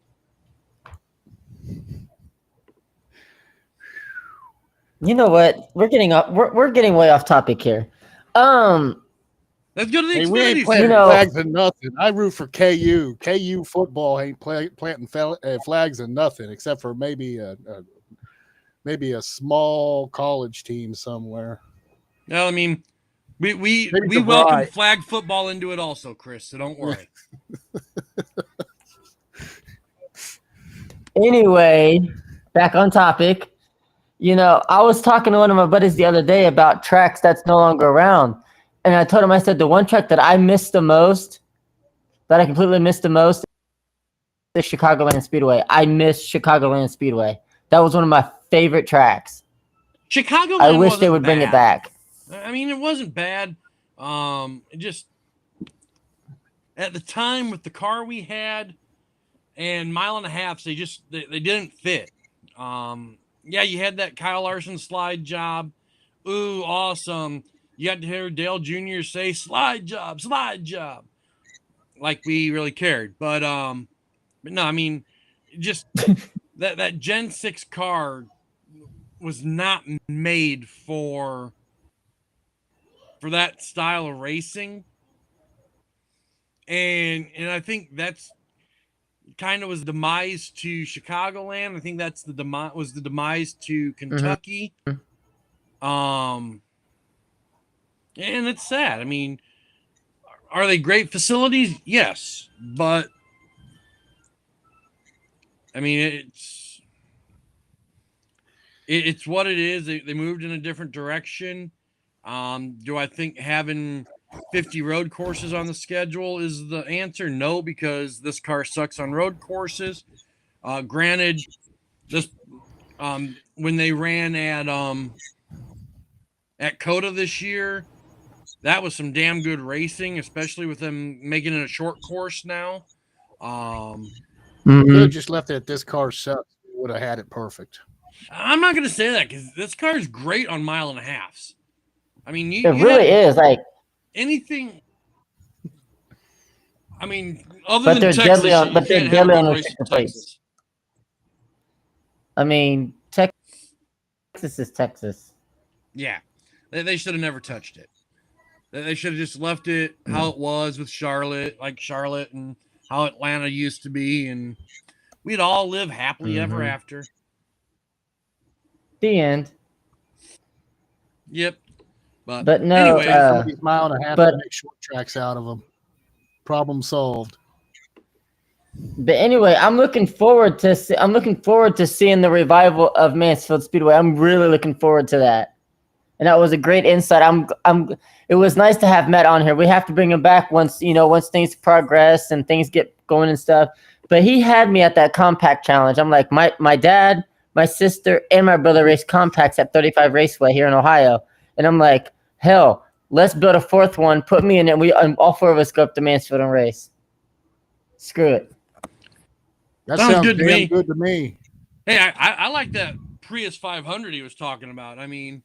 You know what? We're getting way off topic here. Let's go to the Hey, we ain't Xfinity planting Series. flags and nothing. I root for KU. KU football ain't planting flags and nothing, except for maybe a small college team somewhere. No, I mean, we Maybe welcome DeVry. flag football into it also, Chris. So don't worry. Anyway, back on topic. You know, I was talking to one of my buddies the other day about tracks that's no longer around. And I told him, I said, the one track that I missed the most, that I completely missed the most, is Chicagoland Speedway. I miss Chicagoland Speedway. That was one of my favorite tracks. Chicagoland I wish they wasn't would bring it bad. back. I mean, it wasn't bad. It just at the time with the car we had and mile and a half, they didn't fit. Yeah, you had that Kyle Larson slide job. Ooh, awesome. You got to hear Dale Jr. say slide job, like we really cared. But no, I mean, just that Gen 6 car was not made for that style of racing. And I think that's kind of was demise to Chicagoland. I think that's the demise to Kentucky. And it's sad. I mean, are they great facilities? Yes, but I mean it's what it is. They moved in a different direction. Do I think having 50 road courses on the schedule is the answer? No, because this car sucks on road courses. Granted, this when they ran at Coda this year, that was some damn good racing, especially with them making it a short course now. Could have just left it at this car sucks. We would have had it perfect. I'm not going to say that because this car is great on mile and a halves. I mean, it really is like anything. I mean, other but than they're Texas, deadly on, but they're deadly on restrictor plates. I mean, Texas is Texas. Yeah, they should have never touched it. They should have just left it how it was with Charlotte, like Charlotte and how Atlanta used to be, and we'd all live happily ever after. The end. Yep. But no, anyways, mile and a half to make short tracks out of them. Problem solved. But anyway, I'm looking forward to seeing the revival of Mansfield Speedway. I'm really looking forward to that. And that was a great insight. It was nice to have Matt on here. We have to bring him back once things progress and things get going and stuff. But he had me at that compact challenge. I'm like, my dad, my sister, and my brother race compacts at 35 Raceway here in Ohio. And I'm like, hell, let's build a fourth one, put me in it, and all four of us go up to Mansfield and race. Screw it. That sounds good to me. Hey, I like that Prius 500 he was talking about. I mean,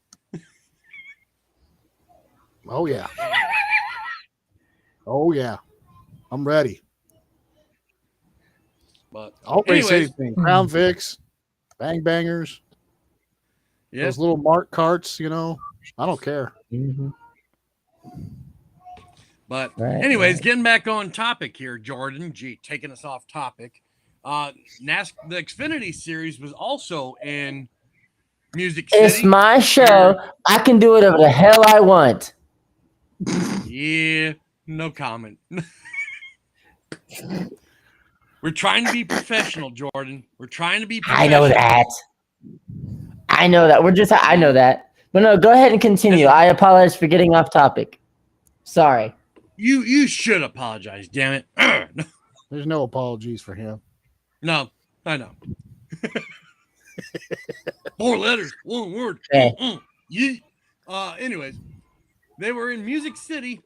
oh yeah, I'm ready. But I'll race anything. Crown Vics, Bang Bangers, those little Mark carts. I don't care. But anyways, getting back on topic here, Jordan. Taking us off topic. The Xfinity Series was also in Music City. It's my show. I can do whatever the hell I want. Yeah, no comment. We're trying to be professional, Jordan. We're trying to be professional. I know that. I know that. But no, go ahead and continue. I apologize for getting off topic. Sorry. You should apologize, damn it. There's no apologies for him. No, I know. 4 letters, 1 word. Anyways, they were in Music City,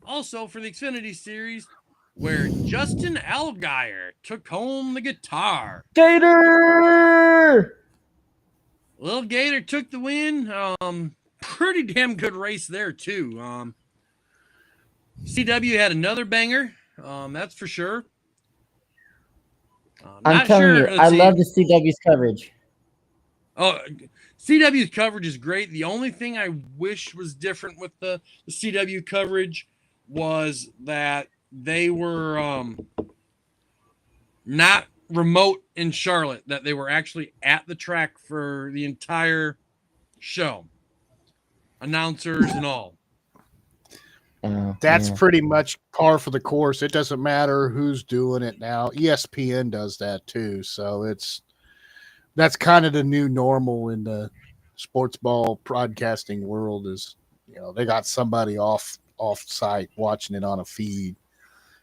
also for the Xfinity Series, where Justin Allgaier took home the guitar. Gator! Little Gator took the win. Pretty damn good race there too. CW had another banger. That's for sure. I'm telling you, I love the CW's coverage. Oh, CW's coverage is great. The only thing I wish was different with the CW coverage was that they were not remote in Charlotte, that they were actually at the track for the entire show. Announcers and all. That's pretty much par for the course. It doesn't matter who's doing it now. ESPN does that too. So that's kind of the new normal in the sports ball broadcasting world is, they got somebody off site watching it on a feed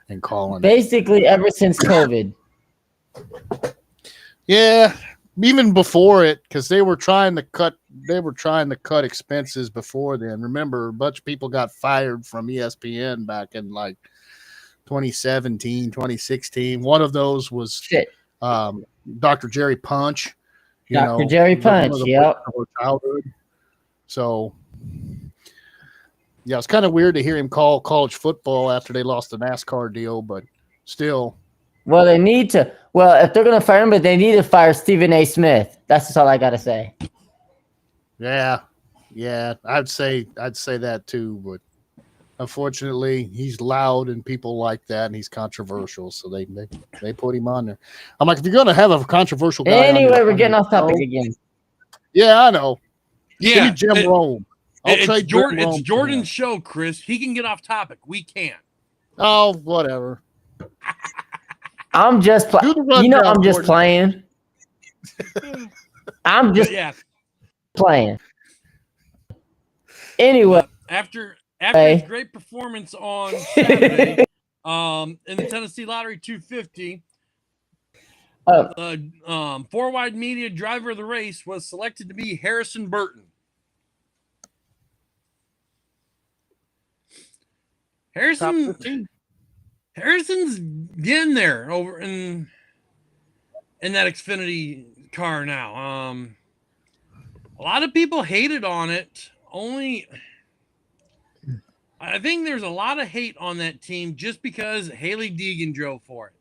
and calling basically ever since COVID. Yeah. even before it, because they were trying to cut expenses before then. Remember, a bunch of people got fired from ESPN back in like 2017, 2016. One of those was Shit. Dr. Jerry Punch, Dr. Jerry one Punch, of the yep. of our childhood. So yeah, it's kind of weird to hear him call college football after they lost the NASCAR deal, but still. Well, they need to. Well, if they're going to fire him, but they need to fire Stephen A. Smith. That's just all I got to say. Yeah, I'd say that too, but unfortunately, he's loud and people like that, and he's controversial, so they put him on there. I'm like, if you're gonna have a controversial guy, Anyway, we're getting off topic again. Yeah, I know. Give Yeah, me Jim Rome. It's Jordan's show, Chris. He can get off topic. We can't. Oh, whatever. I'm just playing. I'm just playing. I'm just playing. Anyway, after his great performance on Saturday, in the Tennessee Lottery 250, Four Wide Media driver of the race was selected to be Harrison Burton. Harrison's getting there over in that Xfinity car now. A lot of people hated on it. I think there's a lot of hate on that team just because Haley Deegan drove for it.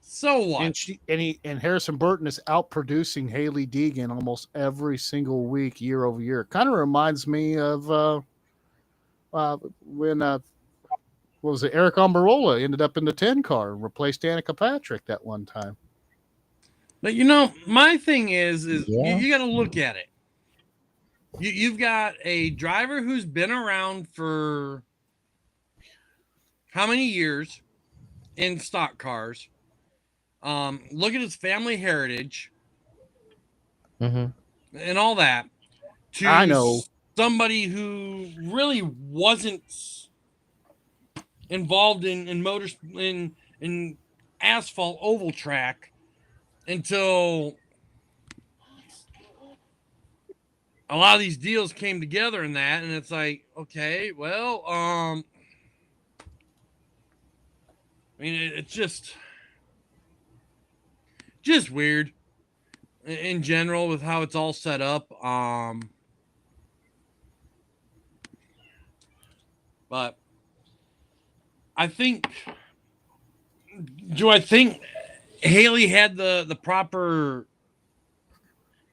So what? And Harrison Burton is outproducing Haley Deegan almost every single week, year over year. Kind of reminds me of when what was it? Eric Almirola ended up in the 10 car and replaced Danica Patrick that one time. But my thing is you got to look at it. You've got a driver who's been around for how many years in stock cars? Look at his family heritage and all that. I know somebody who really wasn't involved in motors in asphalt oval track until a lot of these deals came together in that, and it's like, okay, well, I mean, it's just weird in general with how it's all set up. But I think Haley had the proper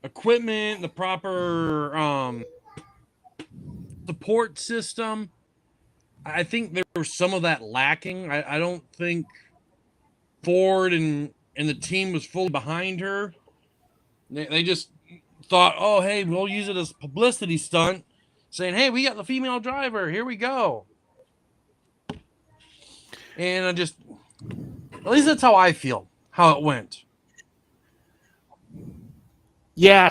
equipment, the proper support system? I think there was some of that lacking. I don't think Ford and the team was fully behind her. They just thought, oh, hey, we'll use it as a publicity stunt, saying, hey, we got the female driver. Here we go. And at least that's how I feel, how it went. Yeah,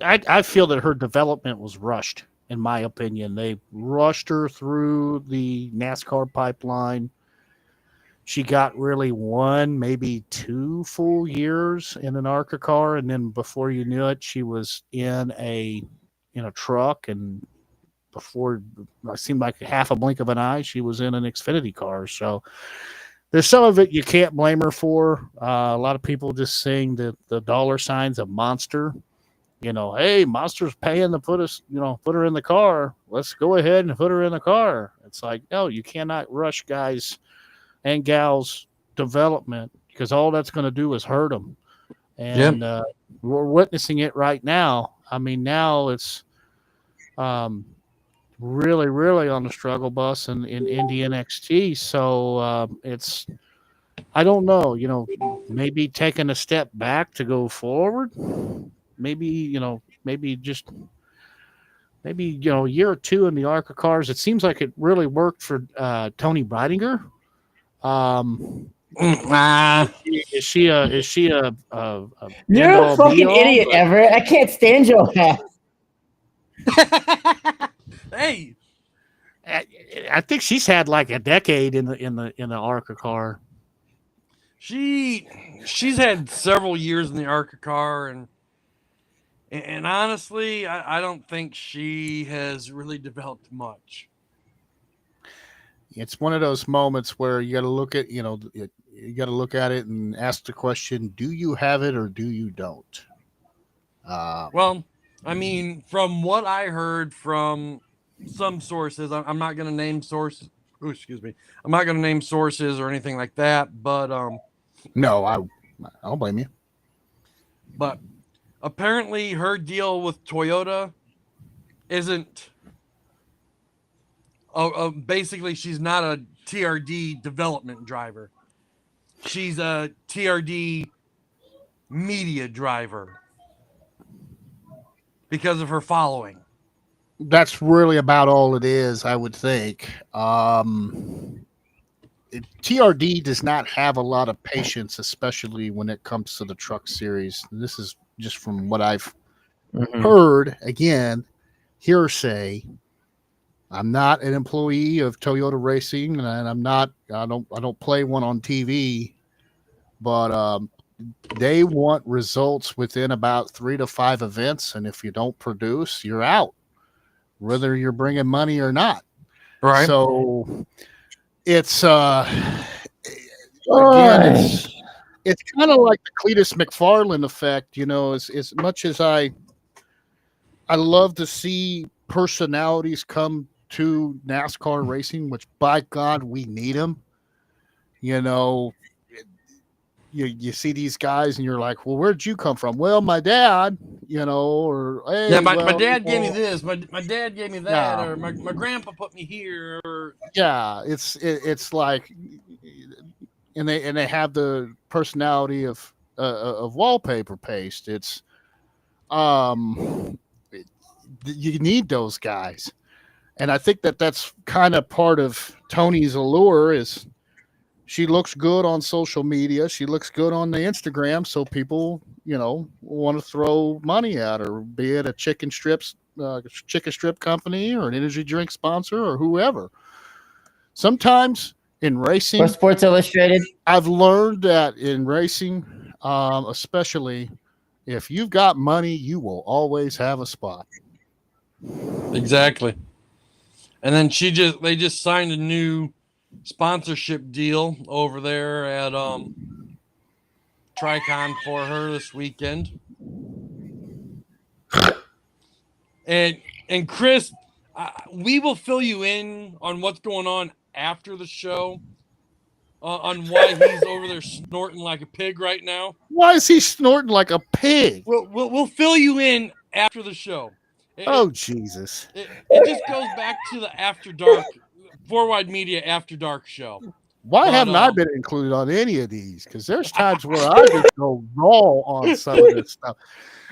I feel that her development was rushed, in my opinion. They rushed her through the NASCAR pipeline. She got really 1, maybe 2 full years in an ARCA car, and then before you knew it, she was in a truck, and before it seemed like half a blink of an eye, she was in an Xfinity car. So there's some of it you can't blame her for. A lot of people just saying that the dollar signs of Monster. Hey, Monster's paying to put her in the car. Let's go ahead and put her in the car. It's like, no, you cannot rush guys and gals' development because all that's going to do is hurt them. And we're witnessing it right now. I mean, now it's really, really on the struggle bus in Indy NXT. So I don't know, maybe taking a step back to go forward. Maybe a year or 2 in the ARCA cars. It seems like it really worked for Tony Breidinger. Is she a You're a fucking idiot, Everett. I can't stand your ass. Hey, I think she's had like a decade in the ARCA car. She's had several years in the ARCA car, and honestly, I don't think she has really developed much. It's one of those moments where you got to look at, you got to look at it and ask the question: do you have it or do you don't? Well, I mean, from what I heard from some sources, I'm not going to name sources. Oh, excuse me. I'm not going to name sources or anything like that, No, I don't blame you. but apparently her deal with Toyota isn't. Basically, she's not a TRD development driver. She's a TRD media driver because of her following. That's really about all it is, I would think. TRD does not have a lot of patience, especially when it comes to the truck series. This is just from what I've heard. Again, hearsay. I'm not an employee of Toyota Racing, and I'm not. I don't play one on TV, but they want results within about 3 to 5 events, and if you don't produce, you're out, whether you're bringing money or not. Right. So it's again, it's kind of like the Cletus McFarland effect, as much as I love to see personalities come to NASCAR racing, which by God we need them. You see these guys and you're like, well, where'd you come from? Well, my dad, or hey, Yeah, my well, dad gave me this. My dad gave me that, Yeah. or my grandpa put me here. Or yeah, it's like, and they have the personality of wallpaper paste. It's you need those guys, and I think that's kind of part of Tony's allure is she looks good on social media, she looks good on the Instagram, so people want to throw money at her, be it a chicken strip company or an energy drink sponsor or whoever. Sometimes in racing, Or Sports Illustrated. I've learned that in racing, especially if you've got money, you will always have a spot. exactly. And then they just signed a new sponsorship deal over there at Tricon for her this weekend. And Chris, we will fill you in on what's going on after the show, on why he's over there snorting like a pig right now. Why is he snorting like a pig? We'll fill you in after the show. Jesus. It just goes back to the After Dark, Four Wide Media After Dark show. Why haven't I been included on any of these? Because there's times where I just go raw on some of this stuff.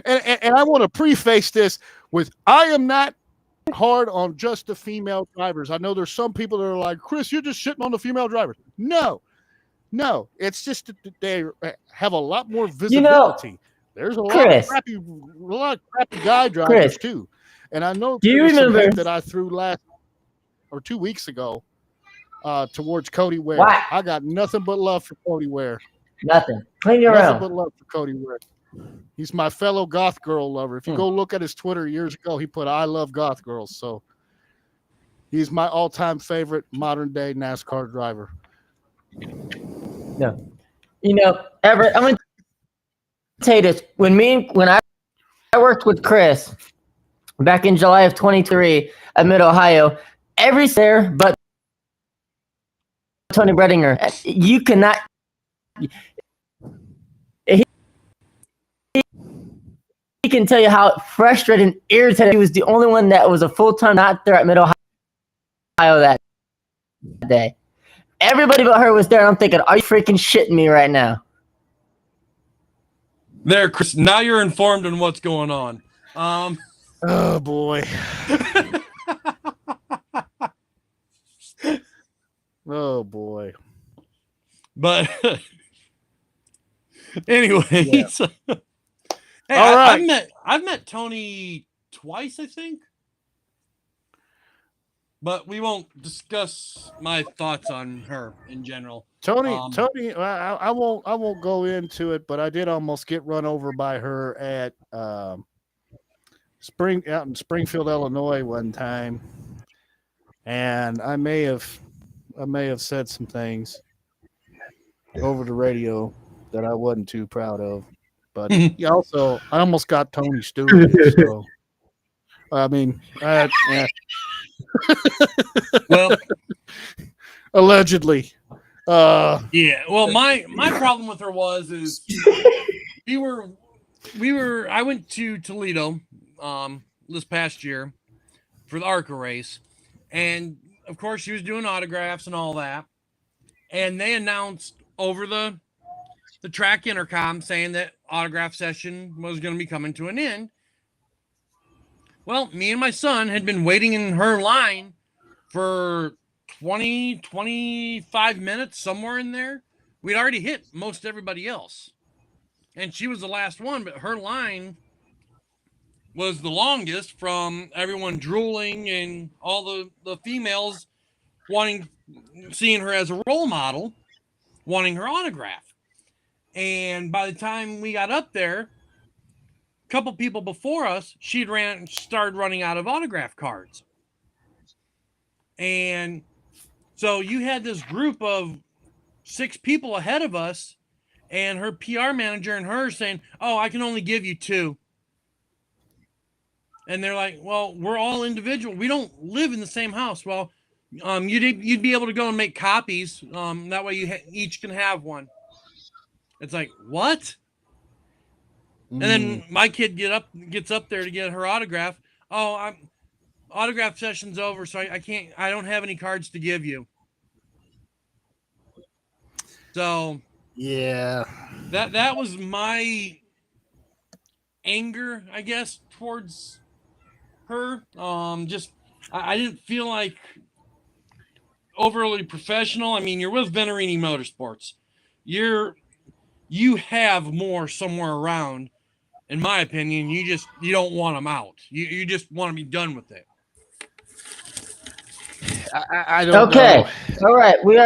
And I want to preface this with I am not hard on just the female drivers. I know there's some people that are like, Chris, you're just shitting on the female drivers. No, it's just that they have a lot more visibility. There's a lot of crappy guy drivers too. And I know do you remember some that I threw last or 2 weeks ago towards Cody Ware. Why? I got nothing but love for Cody Ware. Nothing. Clean your Nothing own. but love for Cody Ware. He's my fellow goth girl lover. If you go look at his Twitter years ago, he put I love goth girls. So he's my all-time favorite modern day NASCAR driver. No. Everett, I'm going to tell you this. When I worked with Chris back in July of 23 at Mid-Ohio, every there but Tony Bredinger, you cannot. He can tell you how frustrated and irritated he was. The only one that was a full-time not there at Mid-Ohio that day. Everybody but her was there, and I'm thinking, are you freaking shitting me right now? There, Chris. Now you're informed on what's going on. Oh boy. Oh boy. But anyway, Yeah. Hey, all right. I've met Tony twice, I think. but we won't discuss my thoughts on her in general. Tony, I won't go into it, but I did almost get run over by her at out in Springfield, Illinois, one time, and I may have said some things over the radio that I wasn't too proud of, but I almost got Tony Stewart. So I mean, Well, allegedly. yeah. Well, my problem with her is we were I went to Toledo this past year for the ARCA race, and of course she was doing autographs and all that, and they announced over the track intercom saying that autograph session was going to be coming to an end. Well, me and my son had been waiting in her line for 25 minutes, somewhere in there. We'd already hit most everybody else. And she was the last one, but her line was the longest, from everyone drooling and all the females seeing her as a role model, wanting her autograph. And by the time we got up there, a couple people before us, she'd started running out of autograph cards. And so you had this group of 6 people ahead of us, and her PR manager and her saying, "Oh, I can only give you 2." And they're like, "Well, we're all individual. We don't live in the same house." Well, you'd be able to go and make copies. That way you each can have one. It's like, what? And then my kid gets up there to get her autograph. Oh, autograph session's over, so I don't have any cards to give you. So yeah, that was my anger, I guess, towards her. Just I didn't feel like overly professional. I mean, you're with Venerini Motorsports. You have more somewhere around. In my opinion, you don't want them out. You just want to be done with it. I don't know. All right. We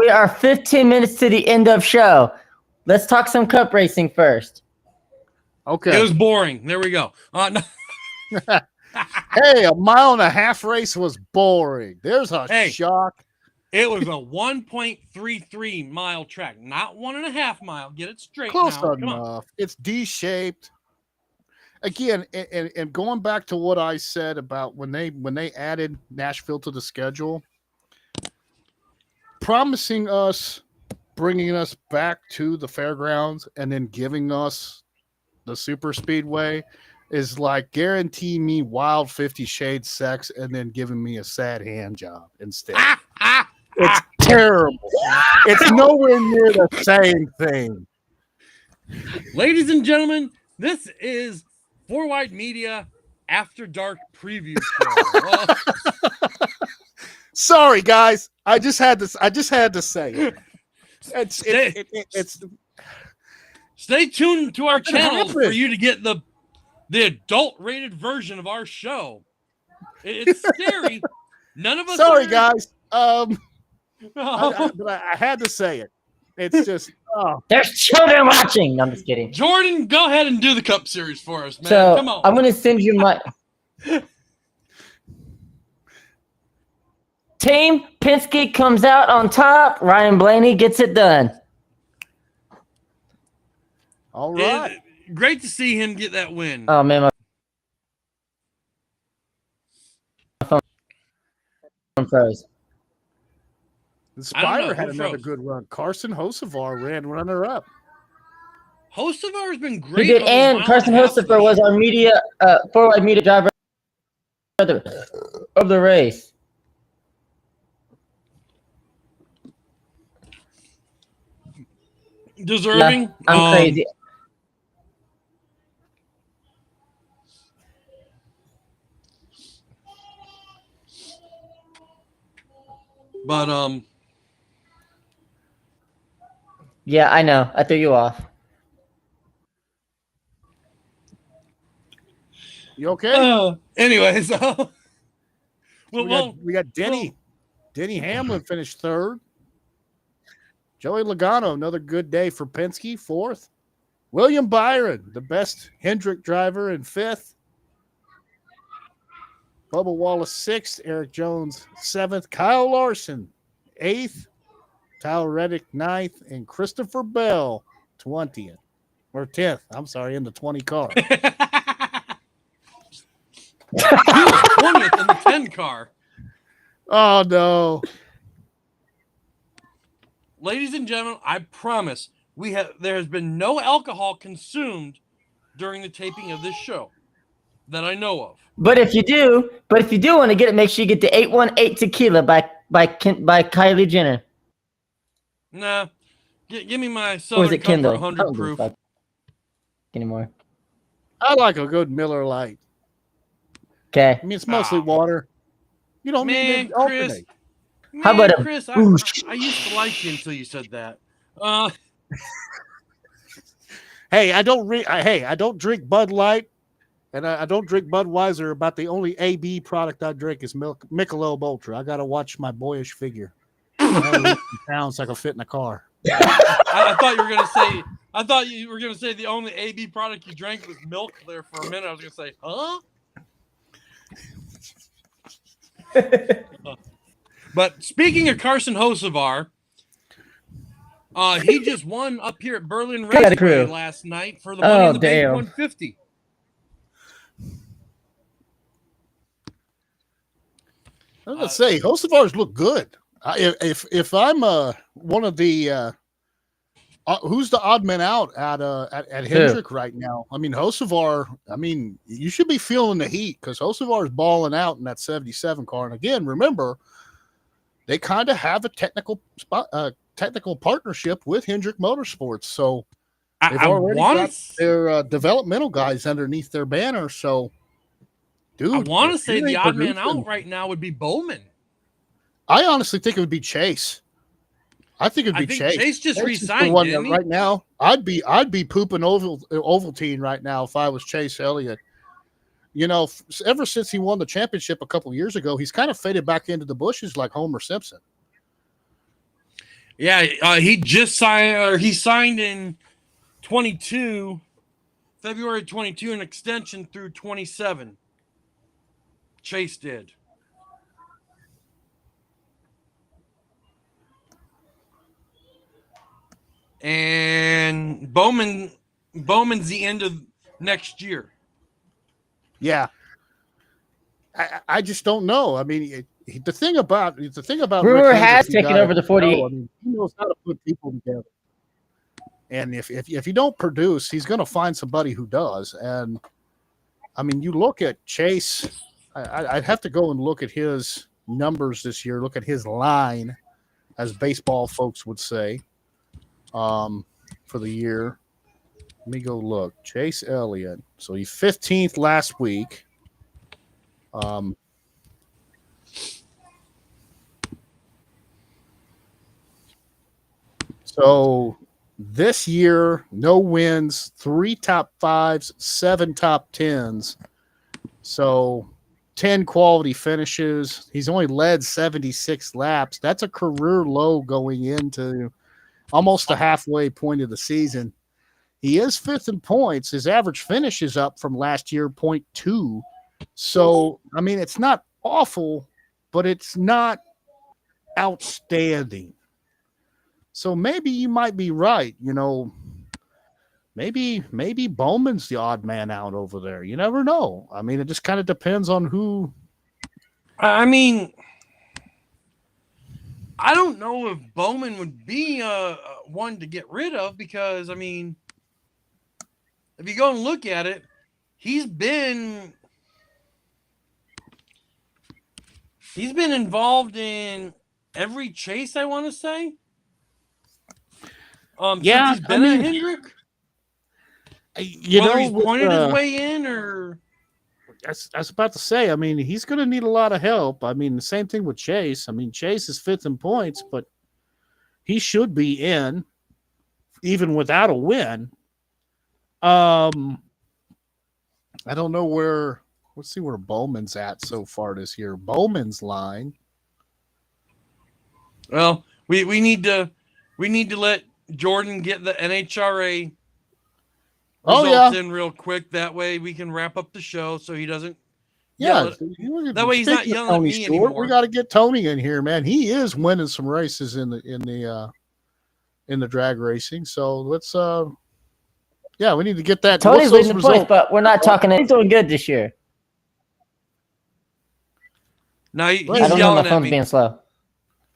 are 15 minutes to the end of show. Let's talk some cup racing first. Okay. It was boring. There we go. No. Hey, a 1.5 mile race was boring. There's a shock. It was a 1.33 mile track, not 1.5 mile. Get it straight. Close now. enough. It's D-shaped. Again, and going back to what I said about when they added Nashville to the schedule, promising us, bringing us back to the fairgrounds, and then giving us the super speedway is like guarantee me wild 50 Shades sex and then giving me a sad hand job instead. It's terrible. It's nowhere near the same thing. Ladies and gentlemen, this is 4 Wide Media After Dark Preview Show. Sorry, guys. I just had to say it. Stay tuned to our channel for you to get the adult-rated version of our show. It's scary. None of us. Sorry, guys. But I had to say it. It's just there's children watching. No, I'm just kidding. Jordan, go ahead and do the Cup Series for us, man. So come on. I'm gonna send you my team. Penske comes out on top. Ryan Blaney gets it done. All right. Great to see him get that win. Oh man, my phone froze. The Spire had another good run. Carson Hocevar ran runner-up. Hocevar's been great. He did, and Carson Hocevar was our 4 Wide Media driver of the race. Deserving. Yeah, I'm crazy. But yeah, I know. I threw you off. You okay? Anyways, We got Denny. Denny Hamlin finished third. Joey Logano, another good day for Penske, fourth. William Byron, the best Hendrick driver, in fifth. Bubba Wallace, sixth. Eric Jones, seventh. Kyle Larson, eighth. Tyler Reddick, ninth. And Christopher Bell, 20th. Or 10th. I'm sorry, in the 20 car. He was 20th in the 10 car. Oh, no. Ladies and gentlemen, I promise there has been no alcohol consumed during the taping of this show that I know of. But if you do want to get it, make sure you get the 818 tequila by Kylie Jenner. Nah, give me my Or is Southern it Comfort Kindle? 100 proof. Anymore. I like a good Miller Lite. Okay. I mean, it's mostly water. You don't need to Chris. alternate. How about a Chris? I used to like you until you said that. Hey, I don't drink Bud Light, and I don't drink Budweiser. About the only AB product I drink is Michelob Ultra. I got to watch my boyish figure. Pounds I can fit in a car. I thought you were gonna say. I thought you were gonna say the only AB product you drank was milk. There for a minute, I was gonna say, huh? But speaking of Carson Hocevar, he just won up here at Berlin Raceway last night for the Money in the Bank 150. I was gonna say Hocevar's look good. If I'm one of the who's the odd man out at Hendrick right now? I mean, Hocevar. I mean, you should be feeling the heat because Hocevar is balling out in that 77 car. And again, remember, they kind of have a technical partnership with Hendrick Motorsports. So they've already got their developmental guys underneath their banner. So, dude, I want to say the odd man out right now would be Bowman. I honestly think it would be Chase. I think it'd be Chase. Chase just resigned, didn't he? Right now, I'd be pooping Ovaltine right now if I was Chase Elliott. You know, ever since he won the championship a couple of years ago, he's kind of faded back into the bushes like Homer Simpson. Yeah, he just signed, or he signed in February 22, an extension through 27. Chase did. And Bowman's the end of next year. Yeah, I just don't know. I mean, the thing about Brewer has taken over the 48. I mean, he knows how to put people together, and if you don't produce, he's going to find somebody who does. And I mean, you look at Chase. I'd have to go and look at his numbers this year. Look at his line, as baseball folks would say. For the year, let me go look. Chase Elliott. So he's 15th last week. So this year, no wins, 3 top 5s, 7 top 10s. So 10 quality finishes. He's only led 76 laps. That's a career low going into almost the halfway point of the season. He is 5th in points. His average finish is up from last year, 0.2. So, I mean, it's not awful, but it's not outstanding. So maybe you might be right. You know, maybe Bowman's the odd man out over there. You never know. I mean, it just kind of depends on who. I mean, I don't know if Bowman would be one to get rid of because, I mean, if you go and look at it, he's been involved in every chase, I want to say. Since he's been at Hendrick. Whether he's pointed his way in or. I was about to say, I mean, he's going to need a lot of help. I mean, the same thing with Chase. I mean, Chase is 5th in points, but he should be in even without a win. I don't know where let's see where Bowman's at so far this year. Bowman's line. Well, we need to let Jordan get the NHRA results in real quick. That way we can wrap up the show so he doesn't yell at, that way he's not yelling at me anymore. We got to get Tony in here, man. He is winning some races in the drag racing. So let's we need to get that. Tony's leading the points, but we're not talking. He's doing good this year. No, he's I don't know, yelling my at phone's me. being slow.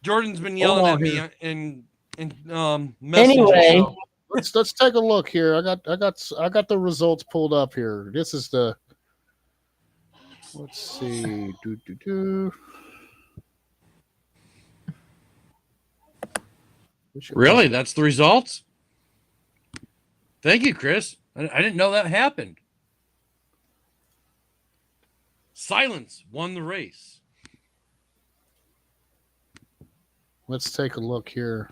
Jordan's been yelling at me in Anyway, so. let's take a look here. I got the results pulled up here. This is the. Let's see. Really? That's the results? Thank you, Chris. I didn't know that happened. Silence won the race. Let's take a look here.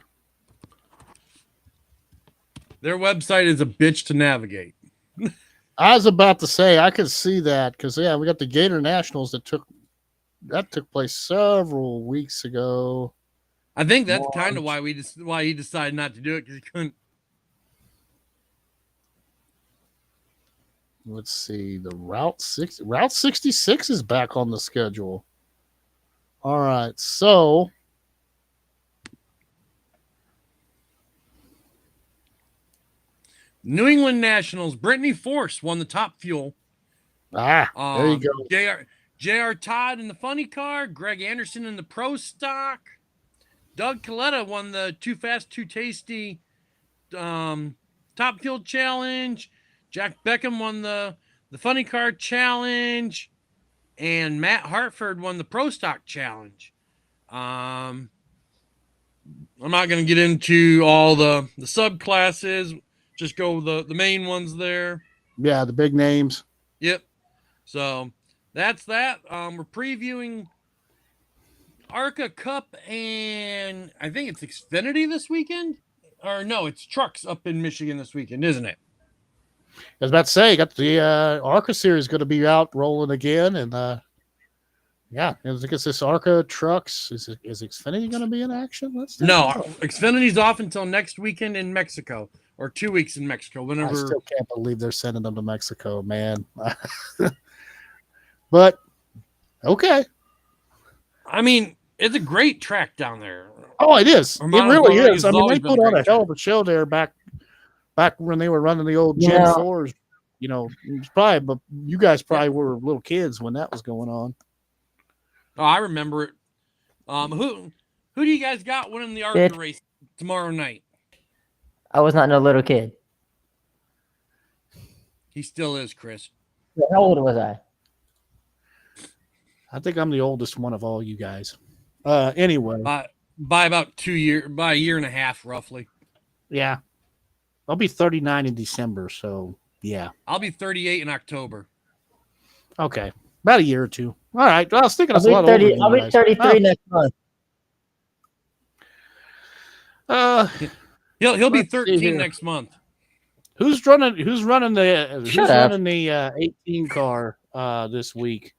Their website is a bitch to navigate. I was about to say I could see that because we got the Gator Nationals that took place several weeks ago. I think that's kind of why he decided not to do it, because he couldn't. Let's see, the Route 66 is back on the schedule. All right, so New England Nationals, Brittany Force won the Top Fuel. there you go. J.R. Todd in the Funny Car, Greg Anderson in the Pro Stock, Doug Coletta won the Too Fast, Too Tasty Top Fuel Challenge, Jack Beckham won the Funny Car Challenge, and Matt Hartford won the Pro Stock Challenge. I'm not going to get into all the subclasses. Just go the main ones there. Yeah, the big names. Yep. So that's that. We're previewing ARCA Cup, and I think it's Xfinity this weekend. Or no, it's trucks up in Michigan this weekend, isn't it? I was about to say, got the ARCA series going to be out rolling again, and I guess this ARCA trucks is Xfinity going to be in action? Xfinity's off until next weekend in Mexico, or 2 weeks in Mexico. Whenever. I still can't believe they're sending them to Mexico, man. But okay. I mean, it's a great track down there. Oh, it is. It really is. I mean, they put on a hell of a track. show there back when they were running the old Gen 4s. You know, it was probably, but you guys probably were little kids when that was going on. Oh, I remember it. Who do you guys got winning the ARCA race tomorrow night? I was not no little kid. He still is, Chris. How old was I? I think I'm the oldest one of all you guys. Anyway. By about 2 years, by a year and a half, roughly. Yeah. I'll be 39 in December, so yeah. I'll be 38 in October. Okay. About a year or two. All right. Well, I was thinking I was a lot older than you I'll be 33 next month. He'll be 13 next month. Who's running the 18 car this week?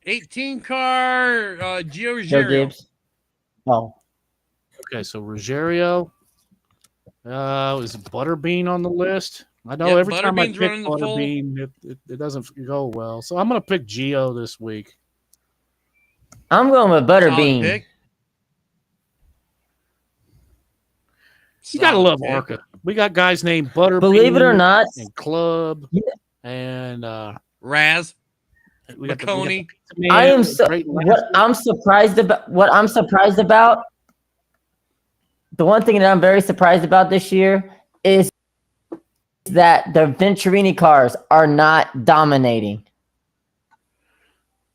18 car Gio Joe Ruggiero. Gibbs. Oh. Okay, so Ruggiero. Is Butterbean on the list? I know every time I pick Butterbean, it doesn't go well. So I'm going to pick Gio this week. I'm going with Butterbean. You got to love ARCA. We got guys named Butterbean. Believe it or not. And Club. And Raz. We got Coney. I am what I'm surprised about. The one thing that I'm very surprised about this year is that the Venturini cars are not dominating.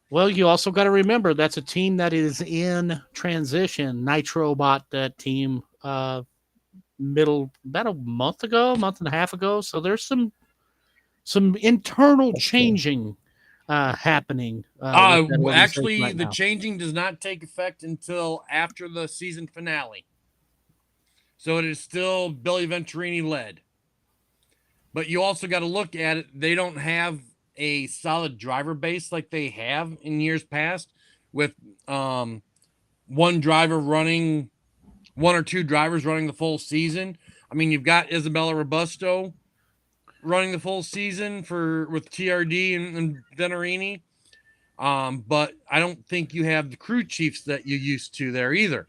Well, you also got to remember that's a team that is in transition. Nitro bought that team about a month and a half ago. So there's some internal changing happening. Actually, the changing does not take effect until after the season finale. So it is still Billy Venturini led. But you also got to look at it. They don't have a solid driver base like they have in years past, with one or two drivers running the full season. I mean, you've got Isabella Robusto running the full season with TRD and Venerini. But I don't think you have the crew chiefs that you used to there either.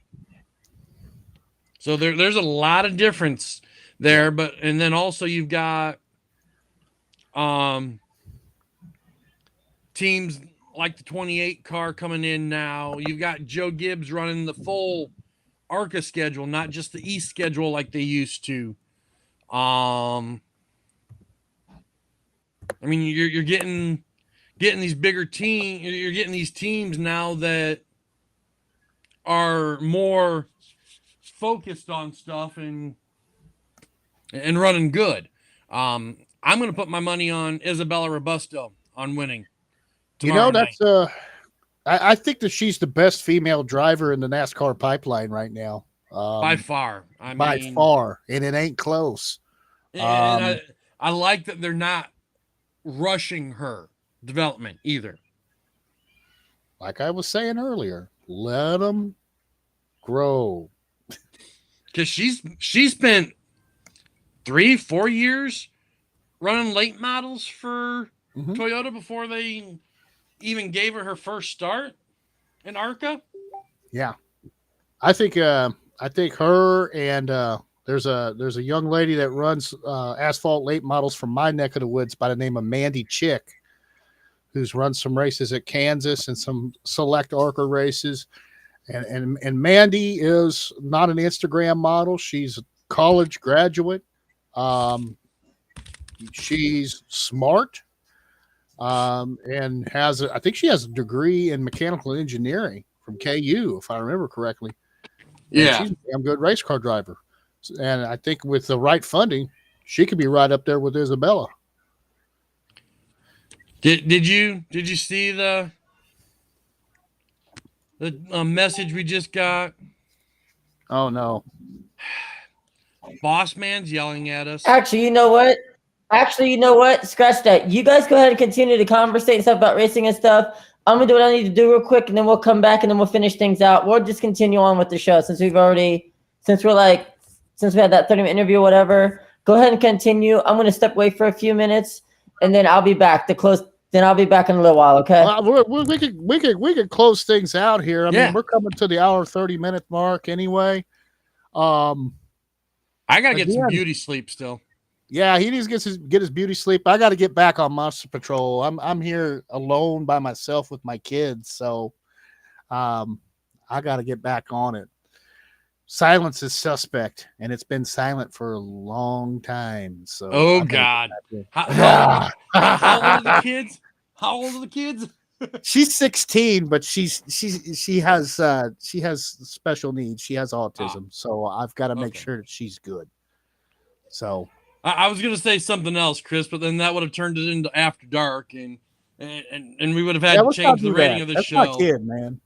So there's a lot of difference there, and then also you've got teams like the 28 car coming in now. You've got Joe Gibbs running the full ARCA schedule, not just the East schedule like they used to. I mean, you're getting these bigger teams. You're getting these teams now that are more focused on stuff and running good. I'm going to put my money on Isabella Robusto on winning tomorrow night. That's I think that she's the best female driver in the NASCAR pipeline right now. By far. By far, and it ain't close. And I like that they're not rushing her development either. Like I was saying earlier, let them grow. Because she spent 3-4 years running late models for Toyota before they even gave her first start in ARCA. Yeah, I think her and there's a young lady that runs asphalt late models from my neck of the woods by the name of Mandy Chick, who's run some races at Kansas and some select ARCA races. And Mandy is not an Instagram model. She's a college graduate. She's smart, and I think she has a degree in mechanical engineering from KU, if I remember correctly. Yeah, and she's a damn good race car driver. And I think with the right funding, she could be right up there with Isabella. Did you see the message we just got? Oh no. Boss man's yelling at us. Actually, you know what? Scratch that. You guys go ahead and continue to conversate and stuff about racing and stuff. I'm gonna do what I need to do real quick, and then we'll come back and then we'll finish things out. We'll just continue on with the show since we had that 30-minute interview or whatever. Go ahead and continue. I'm gonna step away for a few minutes, and then I'll be back Then I'll be back in a little while. Okay. We could close things out here. I mean, we're coming to the hour 30-minute mark anyway. I gotta get some beauty sleep still. Yeah, he needs to get his beauty sleep. I got to get back on Monster Patrol. I'm here alone by myself with my kids, so I got to get back on it. Silence is suspect, and it's been silent for a long time. So, God, how old are the kids? How old are the kids? She's 16, but she has special needs. She has autism, so I've got to make sure that she's good. So I was gonna say something else, Chris, but then that would have turned it into After Dark, and we would have had to change the rating of the show. That's my kid, man.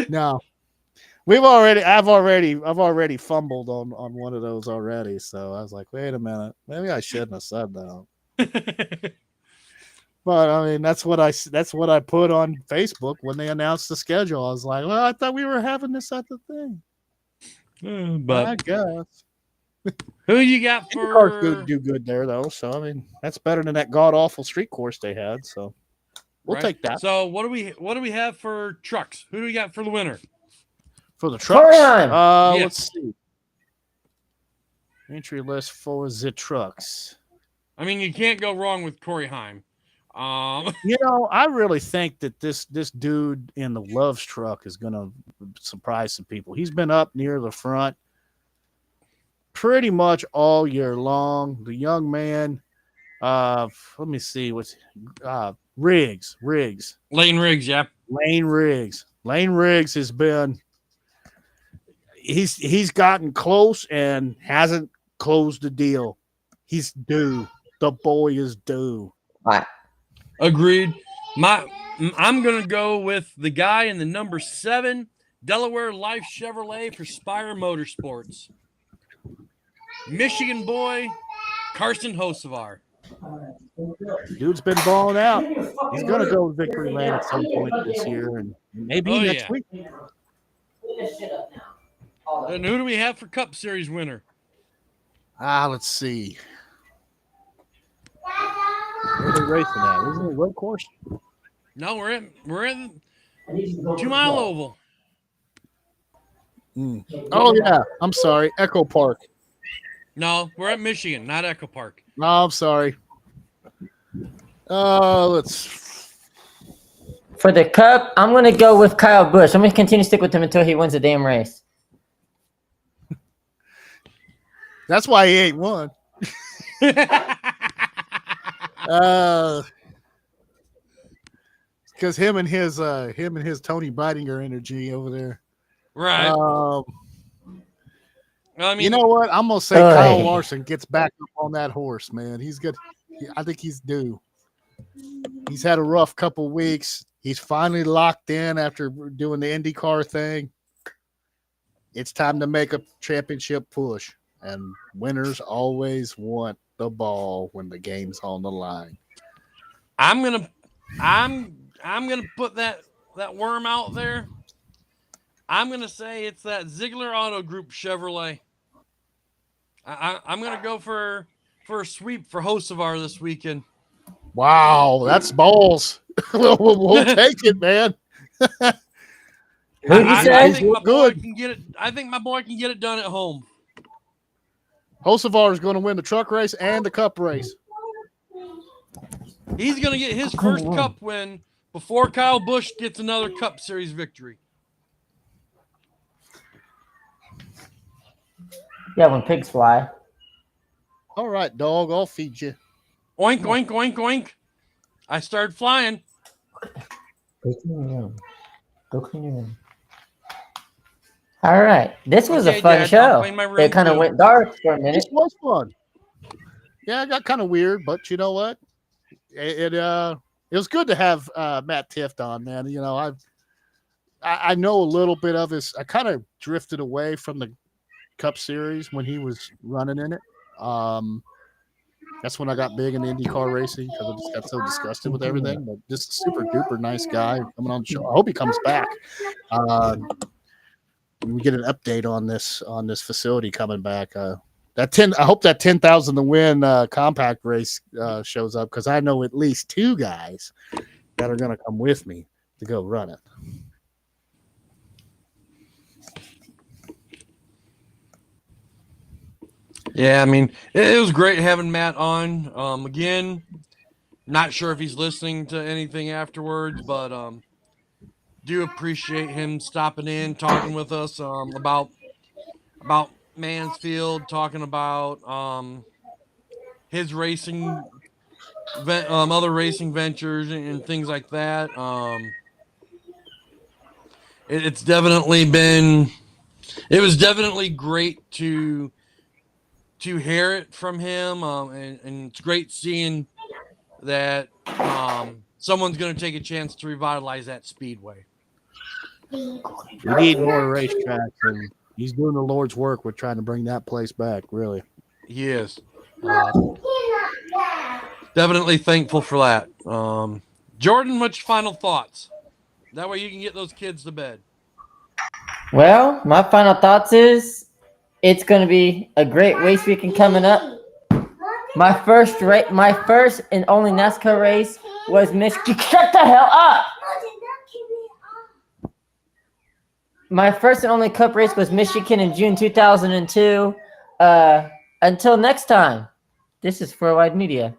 No, I've already fumbled on one of those already. So I was like, wait a minute, maybe I shouldn't have said that. But I mean, that's what I put on Facebook when they announced the schedule. I was like, well, I thought we were having this at the thing. But I guess. Who you got for? Cars do good there though, so I mean that's better than that god awful street course they had. So we'll take that. So what do we have for trucks? Who do we got for the winner? For the trucks, yes. Let's see. Entry list for the trucks. I mean, you can't go wrong with Corey Heim. I really think that this dude in the Loves truck is going to surprise some people. He's been up near the front pretty much all year long. The young man, let me see what's Riggs. Lane Riggs, yeah. Lane Riggs has been he's gotten close and hasn't closed the deal. He's due. The boy is due. Right. Agreed. I'm gonna go with the guy in the number 7 Delaware Life Chevrolet for Spire Motorsports. Michigan boy, Carson Hocevar. Dude's been balling out. He's going to go to victory lane at some point this year, and maybe next week. And who do we have for Cup Series winner? Let's see. Where are they racing at? Isn't it road course? No, we're in 2 Mile Oval. Oh yeah, I'm sorry, Echo Park. No, we're at Michigan, not Echo Park. No, I'm sorry. Let's. For the Cup, I'm going to go with Kyle Busch. I'm going to continue to stick with him until he wins the damn race. That's why he ain't won. Because him and his Tony Breidinger energy over there. Right. I mean, you know what? I'm gonna say Kyle Larson gets back up on that horse, man. He's good. I think he's due. He's had a rough couple weeks. He's finally locked in after doing the IndyCar thing. It's time to make a championship push, and winners always want the ball when the game's on the line. I'm gonna put that worm out there. I'm gonna say it's that Ziegler Auto Group Chevrolet. I'm gonna go for a sweep for Hocevar this weekend. Wow, that's balls. we'll take it, man. Who'd you say? I think my boy can get it. I think my boy can get it done at home. Hocevar is going to win the truck race and the Cup race. He's going to get his first Cup win before Kyle Busch gets another Cup Series victory. Yeah, when pigs fly. All right, dog, I'll feed you. Oink, oink, oink, oink. I started flying. Go clean your room. Go clean your room. All right. This was a fun Dad, show. It kind of too. went dark for a minute. This was fun. Yeah, it got kind of weird, but you know what? It was good to have Matt Tifft on, man. You know, I know a little bit of his. I kind of drifted away from the Cup Series when he was running in it. That's when I got big in IndyCar racing because I just got so disgusted with everything. But just a super duper nice guy coming on the show. I hope he comes back. We get an update on this facility coming back. I hope that 10,000 to win compact race shows up because I know at least 2 guys that are going to come with me to go run it. Yeah, I mean, it was great having Matt on. Again, not sure if he's listening to anything afterwards, but do appreciate him stopping in, talking with us about Mansfield, talking about his racing, other racing ventures and things like that. It was definitely great to hear it from him, and it's great seeing that someone's going to take a chance to revitalize that speedway. We need more racetracks, and he's doing the Lord's work with trying to bring that place back, really. He is. Definitely thankful for that. Jordan, what's your final thoughts? That way you can get those kids to bed. Well, my final thoughts is it's going to be a great race weekend coming up. My first and only NASCAR race was Michigan. Shut the hell up! My first and only Cup race was Michigan in June 2002. Until next time, this is 4 Wide Media.